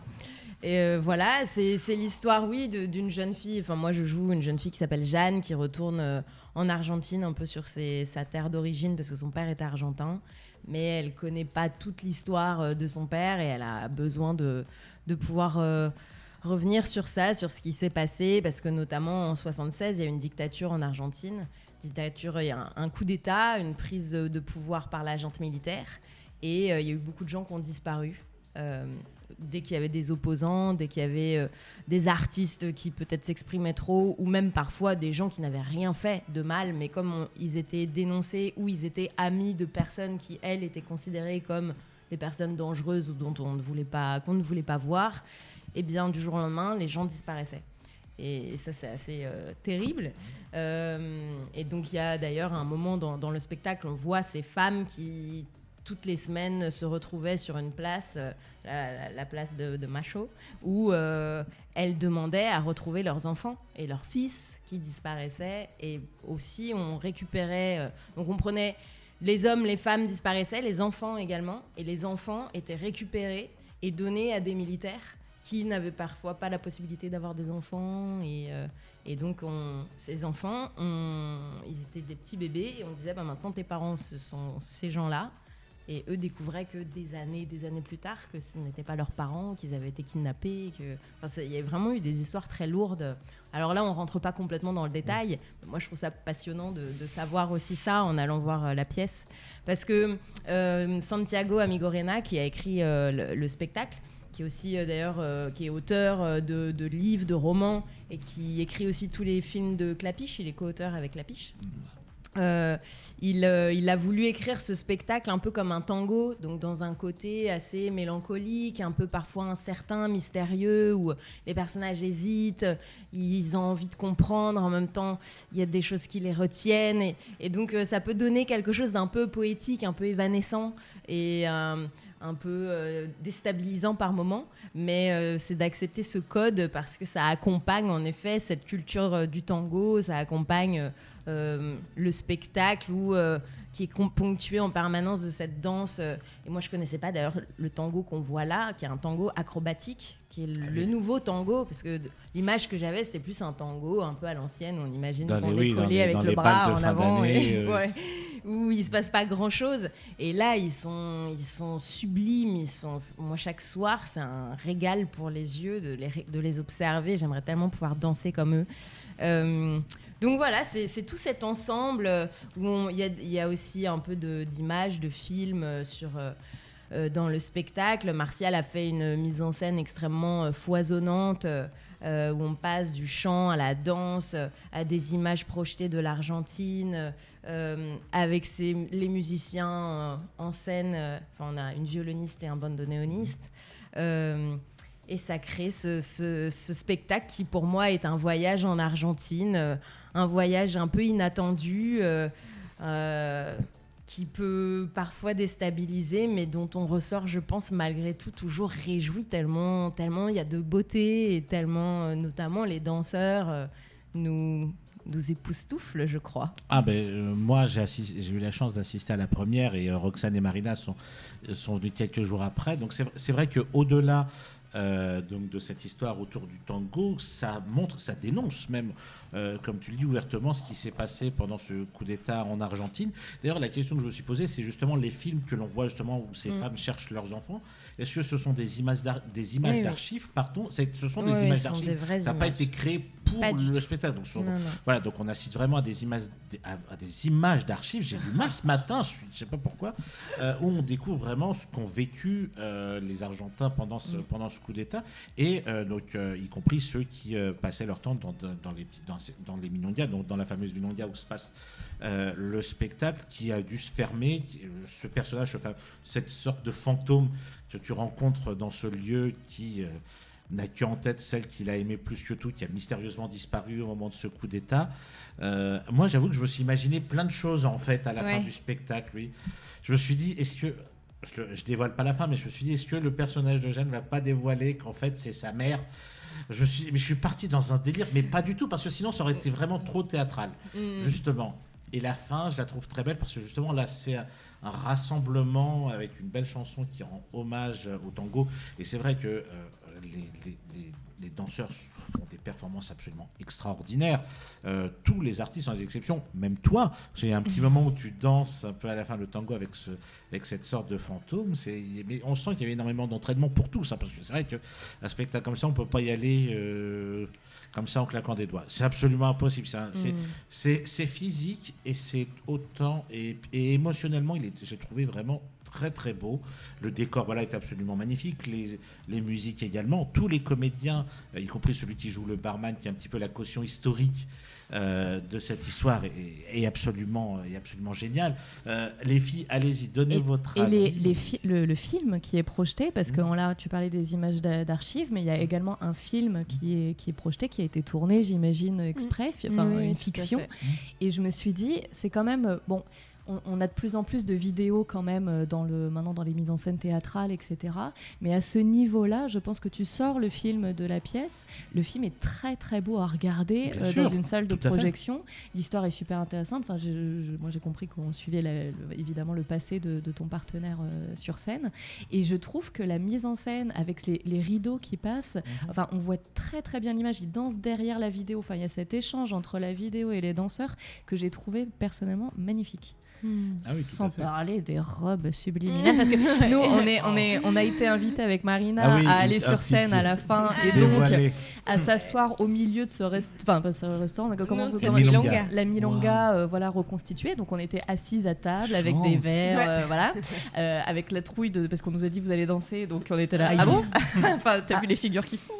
[SPEAKER 6] Et voilà, c'est l'histoire, oui, d'une jeune fille. Enfin, moi, je joue une jeune fille qui s'appelle Jeanne, qui retourne en Argentine, un peu sur sa terre d'origine, parce que son père était argentin. Mais elle connaît pas toute l'histoire de son père et elle a besoin de pouvoir revenir sur ça, sur ce qui s'est passé, parce que notamment en 76, il y a une dictature en Argentine. Dictature, il y a un coup d'État, une prise de pouvoir par la junte militaire, et il y a eu beaucoup de gens qui ont disparu. Dès qu'il y avait des opposants, dès qu'il y avait des artistes qui peut-être s'exprimaient trop, ou même parfois des gens qui n'avaient rien fait de mal, mais comme ils étaient dénoncés ou ils étaient amis de personnes qui, elles, étaient considérées comme des personnes dangereuses ou dont qu'on ne voulait pas voir, eh bien, du jour au lendemain, les gens disparaissaient. Et ça, c'est assez terrible. Et donc, il y a d'ailleurs un moment dans le spectacle, on voit ces femmes qui, toutes les semaines, se retrouvaient sur une place, la place de Macho, où elles demandaient à retrouver leurs enfants et leurs fils qui disparaissaient. Et aussi, on récupérait... donc, on prenait... Les hommes, les femmes disparaissaient, les enfants également. Et les enfants étaient récupérés et donnés à des militaires qui n'avaient parfois pas la possibilité d'avoir des enfants. Et donc, ces enfants, ils étaient des petits bébés. Et on disait, maintenant, tes parents, ce sont ces gens-là. Et eux découvraient que des années plus tard, que ce n'étaient pas leurs parents, qu'ils avaient été kidnappés. Il y a vraiment eu des histoires très lourdes. Alors là, on ne rentre pas complètement dans le détail. Mais moi, je trouve ça passionnant de savoir aussi ça en allant voir la pièce. Parce que Santiago Amigorena, qui a écrit le spectacle, qui est aussi d'ailleurs qui est auteur de livres, de romans, et qui écrit aussi tous les films de Clapiche. Il est co-auteur avec Clapiche. Il a voulu écrire ce spectacle un peu comme un tango, donc dans un côté assez mélancolique, un peu parfois incertain, mystérieux, où les personnages hésitent, ils ont envie de comprendre, en même temps il y a des choses qui les retiennent, et donc ça peut donner quelque chose d'un peu poétique, un peu évanescent, et un peu déstabilisant par moment, mais c'est d'accepter ce code parce que ça accompagne en effet cette culture du tango, ça accompagne le spectacle qui est ponctué en permanence de cette danse. Et moi, je connaissais pas d'ailleurs le tango qu'on voit là, qui est un tango acrobatique, qui est le nouveau tango, parce que l'image que j'avais, c'était plus un tango un peu à l'ancienne, on imagine qu'on décollait avec le bras en avant, ouais, où il se passe pas grand-chose. Et là, ils sont sublimes. Moi, chaque soir, c'est un régal pour les yeux de les observer. J'aimerais tellement pouvoir danser comme eux. Donc voilà, c'est tout cet ensemble où il y a aussi un peu d'images, de films dans le spectacle. Martial a fait une mise en scène extrêmement foisonnante où on passe du chant à la danse, à des images projetées de l'Argentine, avec les musiciens en scène. On a une violoniste et un bandoneoniste. Et ça crée ce spectacle qui, pour moi, est un voyage en Argentine, un voyage un peu inattendu, qui peut parfois déstabiliser, mais dont on ressort, je pense, malgré tout, toujours réjoui, tellement il y a de beauté, et tellement, notamment, les danseurs nous époustouflent, je crois.
[SPEAKER 1] Moi, j'ai eu la chance d'assister à la première, et Roxane et Marina sont venues quelques jours après. Donc c'est vrai qu'au-delà donc de cette histoire autour du tango, ça dénonce même, comme tu le dis ouvertement, ce qui s'est passé pendant ce coup d'État en Argentine. D'ailleurs, la question que je me suis posée, c'est justement les films que l'on voit justement où ces femmes cherchent leurs enfants. Est-ce que ce sont des images d'archives, pardon, ce sont des images d'archives. Ça n'a pas été créé pour le spectacle. Donc, voilà, donc on assiste vraiment à des images d'archives. J'ai du mal ce matin, je ne sais pas pourquoi, où on découvre vraiment ce qu'ont vécu les Argentins pendant ce coup d'État, et y compris ceux qui passaient leur temps dans les Milongas, donc dans la fameuse Milonga où se passe le spectacle, qui a dû se fermer. Ce personnage, cette sorte de fantôme que tu rencontres dans ce lieu, qui n'a qu'en tête celle qu'il a aimée plus que tout, qui a mystérieusement disparu au moment de ce coup d'État. Moi, j'avoue que je me suis imaginé plein de choses en fait à la fin du spectacle. Oui. Je me suis dit, est-ce que je dévoile pas la fin, mais je me suis dit, est-ce que le personnage de Jeanne va pas dévoiler qu'en fait c'est sa mère? Je suis parti dans un délire, mais pas du tout, parce que sinon ça aurait été vraiment trop théâtral, justement. Et la fin, je la trouve très belle, parce que justement là, c'est un rassemblement avec une belle chanson qui rend hommage au tango. Et c'est vrai que les danseurs font des performances absolument extraordinaires. Tous les artistes, sans exception, même toi. Il y a un petit moment où tu danses un peu à la fin le tango avec cette sorte de fantôme. Mais on sent qu'il y avait énormément d'entraînement pour tout ça, parce que c'est vrai qu'un spectacle comme ça, on ne peut pas y aller comme ça en claquant des doigts. C'est absolument impossible. C'est physique, et c'est autant, et émotionnellement, j'ai trouvé vraiment très très beau. Le décor est absolument magnifique, les musiques également, tous les comédiens, y compris celui qui joue le barman, qui est un petit peu la caution historique de cette histoire, est absolument génial. Les filles, allez-y, donnez votre avis.
[SPEAKER 5] Et le film qui est projeté, parce que là tu parlais des images d'archives, mais il y a également un film qui est projeté, qui a été tourné, j'imagine, exprès, une fiction. Et je me suis dit, c'est quand même bon. On a de plus en plus de vidéos quand même maintenant dans les mises en scène théâtrales, etc. Mais à ce niveau-là, je pense que tu sors le film de la pièce. Le film est très très beau à regarder dans une salle de projection. L'histoire est super intéressante. Moi, j'ai compris qu'on suivait évidemment le passé de ton partenaire sur scène. Et je trouve que la mise en scène avec les rideaux qui passent, on voit très très bien l'image. Ils dansent derrière la vidéo. Il y a cet échange entre la vidéo et les danseurs que j'ai trouvé personnellement magnifique. Sans parler des robes subliminaires, parce que nous on a été invités avec Marina à aller sur scène à la fin, et donc à s'asseoir au milieu de ce restaurant, la Milonga, reconstituée. Donc on était assises à table avec des verres, avec la trouille parce qu'on nous a dit vous allez danser, donc on était là. Ah bon? T'as vu les figures qu'ils font?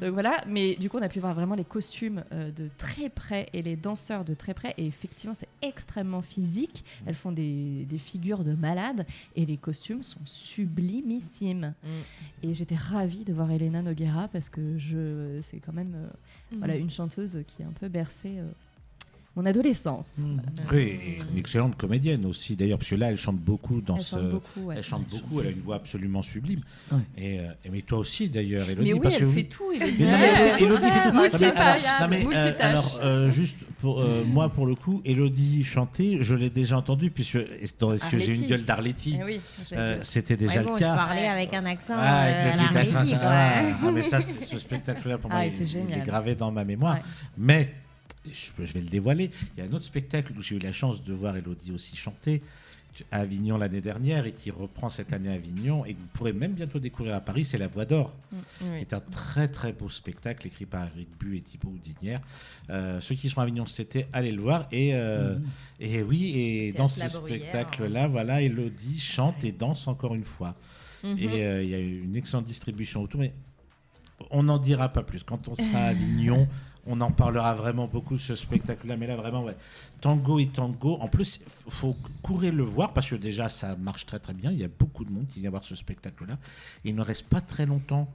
[SPEAKER 5] Donc voilà, mais du coup on a pu voir vraiment les costumes de très près et les danseurs de très près, et effectivement c'est extrêmement physique. Elles font des figures de malades, et les costumes sont sublimissimes. Et j'étais ravie de voir Elena Nogueira, parce que c'est quand même une chanteuse qui est un peu bercée mon adolescence.
[SPEAKER 1] Oui, et une excellente comédienne aussi, d'ailleurs, parce que là, elle chante beaucoup dans
[SPEAKER 5] Elle chante beaucoup, ouais.
[SPEAKER 1] Elle chante beaucoup, elle a une voix absolument sublime.
[SPEAKER 4] Ouais.
[SPEAKER 1] Mais toi aussi, d'ailleurs, Élodie.
[SPEAKER 5] Mais oui,
[SPEAKER 1] parce
[SPEAKER 5] elle
[SPEAKER 1] que
[SPEAKER 5] fait tout. Élodie.
[SPEAKER 1] Mais non, mais
[SPEAKER 5] Elle sait tout
[SPEAKER 1] Élodie fait
[SPEAKER 5] faire.
[SPEAKER 1] tout. Non, mais
[SPEAKER 5] Multitâche.
[SPEAKER 1] alors,
[SPEAKER 5] Multitâche.
[SPEAKER 1] juste pour moi, pour le coup, Élodie chanter, je l'ai déjà entendu, puisque dans Est-ce que j'ai
[SPEAKER 5] Arletty.
[SPEAKER 1] une gueule d'Arletty
[SPEAKER 5] Eh oui,
[SPEAKER 1] c'était déjà
[SPEAKER 7] Ouais, bon,
[SPEAKER 1] le
[SPEAKER 7] je
[SPEAKER 1] cas.
[SPEAKER 7] parlais avec un accent
[SPEAKER 1] Avec le
[SPEAKER 7] la
[SPEAKER 1] petit accent.
[SPEAKER 7] Haïti, quoi.
[SPEAKER 1] Ah, mais ça, ce spectacle-là, pour moi,
[SPEAKER 5] il était
[SPEAKER 1] il est
[SPEAKER 5] génial.
[SPEAKER 1] gravé dans ma mémoire.
[SPEAKER 5] Ouais.
[SPEAKER 1] Mais, je vais le dévoiler, il y a un autre spectacle où j'ai eu la chance de voir Élodie aussi chanter à Avignon l'année dernière et qui reprend cette année à Avignon et que vous pourrez même bientôt découvrir à Paris, c'est La Voix d'Or.
[SPEAKER 5] Oui.
[SPEAKER 1] C'est un très très beau spectacle écrit par Eric Bu et Thibaut Houdinière. Ceux qui sont à Avignon cet été, allez le voir. Et oui, et
[SPEAKER 6] Théâtre
[SPEAKER 1] dans ce
[SPEAKER 6] La Bruyère.
[SPEAKER 1] spectacle-là, voilà, Élodie chante et danse encore une fois.
[SPEAKER 6] Mhm.
[SPEAKER 1] Et il y a une excellente distribution autour, mais on n'en dira pas plus. Quand on sera à Avignon, on en parlera vraiment beaucoup de ce spectacle-là. Mais là, vraiment, ouais. Tango et tango. En plus, il faut courir le voir parce que déjà, ça marche très très bien. Il y a beaucoup de monde qui vient voir ce spectacle-là. Et il ne reste pas très longtemps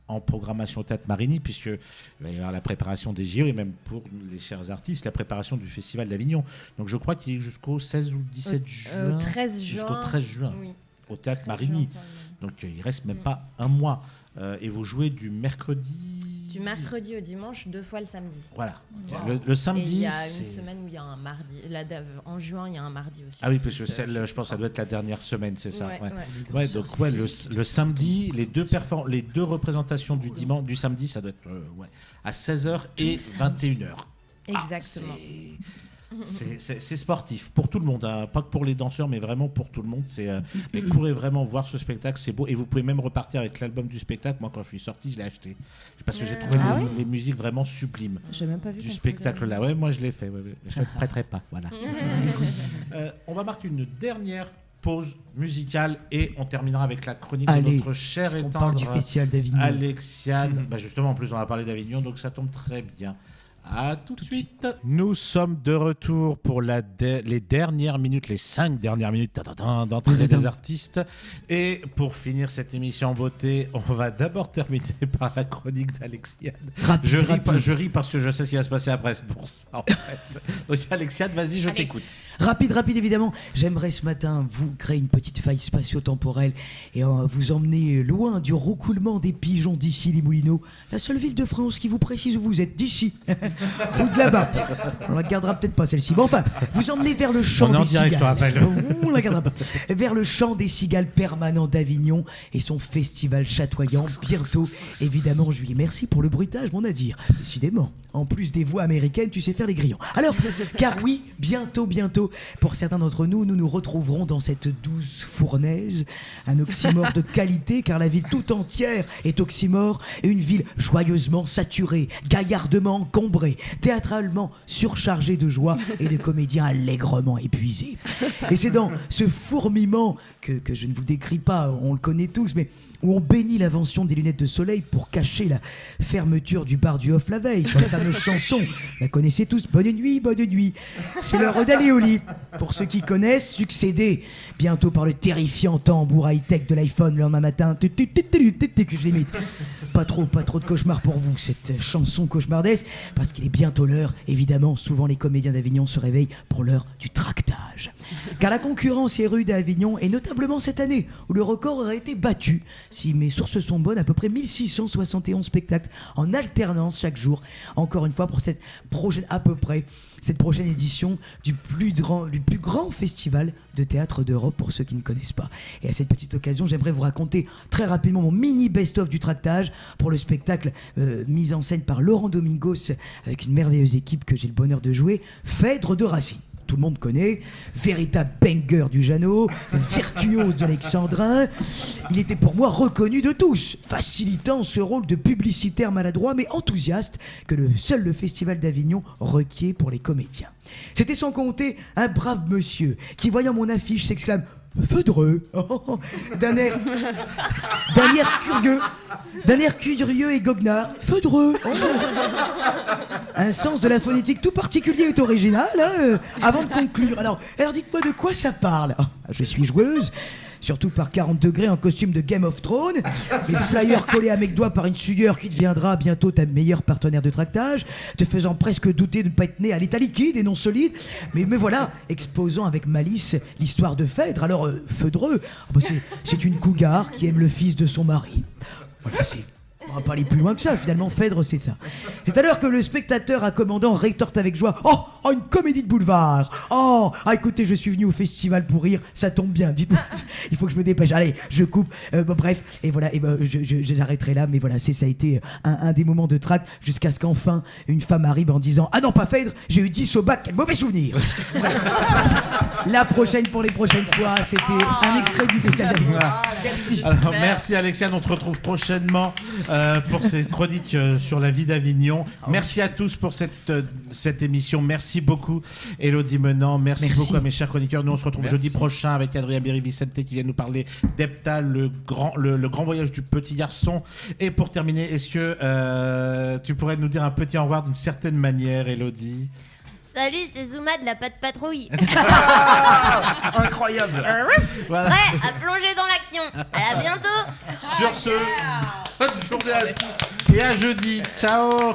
[SPEAKER 1] en programmation au Théâtre Marigny, puisqu'il va y avoir la préparation des JO et même pour les chers artistes, la préparation du Festival d'Avignon. Donc je crois qu'il est jusqu'au 16 ou 17 juin.
[SPEAKER 6] 13 juin.
[SPEAKER 1] Jusqu'au 13 juin
[SPEAKER 6] Oui.
[SPEAKER 1] au Théâtre
[SPEAKER 6] 13
[SPEAKER 1] Marigny.
[SPEAKER 6] juin,
[SPEAKER 1] Donc il reste même pas un mois. Et vous jouez du mercredi.
[SPEAKER 6] Du mercredi au dimanche, 2 fois le samedi.
[SPEAKER 1] Voilà.
[SPEAKER 6] Wow.
[SPEAKER 1] Le
[SPEAKER 6] Et
[SPEAKER 1] samedi.
[SPEAKER 6] il y a
[SPEAKER 1] c'est-
[SPEAKER 6] une semaine où il y a un mardi. En juin, il y a un mardi aussi.
[SPEAKER 1] Ah oui, parce que celle, je pense, que ça doit être la dernière semaine, c'est ça.
[SPEAKER 6] Ouais,
[SPEAKER 1] ouais.
[SPEAKER 6] ouais.
[SPEAKER 1] Ouais, donc ouais, le samedi, les deux représentations du samedi, ça doit être à 16h et 21h.
[SPEAKER 6] Exactement.
[SPEAKER 1] C'est sportif pour tout le monde, hein. Pas que pour les danseurs, mais vraiment pour tout le monde. Mais courez vraiment voir ce spectacle, c'est beau. Et vous pouvez même repartir avec l'album du spectacle. Moi, quand je suis sorti, je l'ai acheté parce que j'ai trouvé les musiques vraiment sublimes
[SPEAKER 5] J'ai même pas vu
[SPEAKER 1] du
[SPEAKER 5] qu'on
[SPEAKER 1] spectacle là. Ouais, moi je l'ai fait. Ouais. Je ne prêterai pas. Voilà. On va marquer une dernière pause musicale et on terminera avec la chronique de
[SPEAKER 4] Allez,
[SPEAKER 1] notre cher et
[SPEAKER 4] On parle du
[SPEAKER 1] tendre
[SPEAKER 4] festival d'Avignon.
[SPEAKER 1] Alexiane. Bah justement, en plus, on va parler d'Avignon, donc ça tombe très bien. À tout de suite. Nous sommes de retour pour les dernières minutes, les 5 dernières minutes d'entrée des artistes. Et pour finir cette émission en beauté, on va d'abord terminer par la chronique d'Alexiane. Je ris parce que je sais ce qui va se passer après, c'est pour ça en fait. Donc Alexiane, vas-y, je t'écoute.
[SPEAKER 4] Rapide, évidemment. J'aimerais ce matin vous créer une petite faille spatio-temporelle et vous emmener loin du roucoulement des pigeons d'ici les Moulineaux, la seule ville de France qui vous précise où vous êtes, d'ici ou de là-bas. On la gardera peut-être pas celle-ci. Bon, enfin, vous emmenez vers le champ
[SPEAKER 1] On est en
[SPEAKER 4] des
[SPEAKER 1] direct, je te
[SPEAKER 4] cigales.
[SPEAKER 1] rappelle.
[SPEAKER 4] On la gardera pas. Vers le champ des cigales permanent d'Avignon et son festival chatoyant bientôt, évidemment en juillet. Merci pour le bruitage, mon nadir. Décidément, en plus des voix américaines, tu sais faire les grillons. Alors, car oui, bientôt, pour certains d'entre nous, nous nous retrouverons dans cette douce fournaise, un oxymore de qualité, car la ville tout entière est oxymore, et une ville joyeusement saturée, gaillardement encombrée, théâtralement surchargée de joie et de comédiens allègrement épuisés. Et c'est dans ce fourmillement que je ne vous décris pas, on le connaît tous, mais où on bénit l'invention des lunettes de soleil pour cacher la fermeture du bar du Off la veille sur la fameuse chanson. La connaissez tous, bonne nuit, bonne nuit. C'est l'heure d'aller au lit. Pour ceux qui connaissent, succédé bientôt par le terrifiant tambour high-tech de l'iPhone le lendemain matin. Que je l'imite. Pas trop de cauchemar pour vous, cette chanson cauchemardesque, parce qu'il est bientôt l'heure, évidemment, souvent les comédiens d'Avignon se réveillent pour l'heure du tractage. Car la concurrence est rude à Avignon, et notablement cette année, où le record aurait été battu. Si mes sources sont bonnes, à peu près 1671 spectacles en alternance chaque jour. Encore une fois, pour cette prochaine édition du plus grand festival de théâtre d'Europe, pour ceux qui ne connaissent pas. Et à cette petite occasion, j'aimerais vous raconter très rapidement mon mini best-of du tractage pour le spectacle mis en scène par Laurent Domingos avec une merveilleuse équipe que j'ai le bonheur de jouer, Phèdre de Racine. Tout le monde connaît, véritable banger du Jeannot, virtuose de l'Alexandrin. Il était pour moi reconnu de tous, facilitant ce rôle de publicitaire maladroit mais enthousiaste que seul le Festival d'Avignon requiert pour les comédiens. C'était sans compter un brave monsieur qui, voyant mon affiche, s'exclame « Feudreux !» d'un air curieux et goguenard. « Feudreux !» Un sens de la phonétique tout particulier et original, hein, avant de conclure. Alors dites-moi de quoi ça parle. Je suis joueuse. surtout par 40 degrés en costume de Game of Thrones. Les flyers collés à mes doigts par une sueur qui deviendra bientôt ta meilleure partenaire de tractage, te faisant presque douter de ne pas être né à l'état liquide et non solide. Mais voilà, exposant avec malice l'histoire de Phèdre. Alors, Feudreux, c'est une cougar qui aime le fils de son mari. Voilà, on va pas aller plus loin que ça, finalement, Phèdre, c'est ça. C'est alors que le spectateur accommodant rétorque avec joie: oh, une comédie de boulevard. Oh, écoutez, je suis venu au festival pour rire, ça tombe bien, dites-moi, il faut que je me dépêche. Allez, je coupe. Bref, et voilà, j'arrêterai là, mais voilà, ça a été un des moments de trac, jusqu'à ce qu'enfin, une femme arrive en disant: ah non, pas Phèdre, j'ai eu 10 au bac, quel mauvais souvenir. La prochaine pour les prochaines fois, c'était un extrait du Festival d'Avignon. Merci.
[SPEAKER 1] Alors, merci Alexia, on te retrouve prochainement pour cette chronique sur la vie d'Avignon. Merci à tous pour cette émission. Merci beaucoup Élodie Menant. Merci beaucoup à mes chers chroniqueurs. Nous on se retrouve jeudi prochain avec Adrien Berry-Vicente qui vient nous parler d'Epta, le grand voyage du petit garçon. Et pour terminer, est-ce que tu pourrais nous dire un petit au revoir d'une certaine manière, Élodie?
[SPEAKER 7] Salut, c'est Zouma de la Patte Patrouille.
[SPEAKER 2] Incroyable.
[SPEAKER 1] Voilà.
[SPEAKER 7] Prêt à plonger dans l'action. À bientôt.
[SPEAKER 1] Sur ce, bonne journée à tous et à jeudi. Ciao.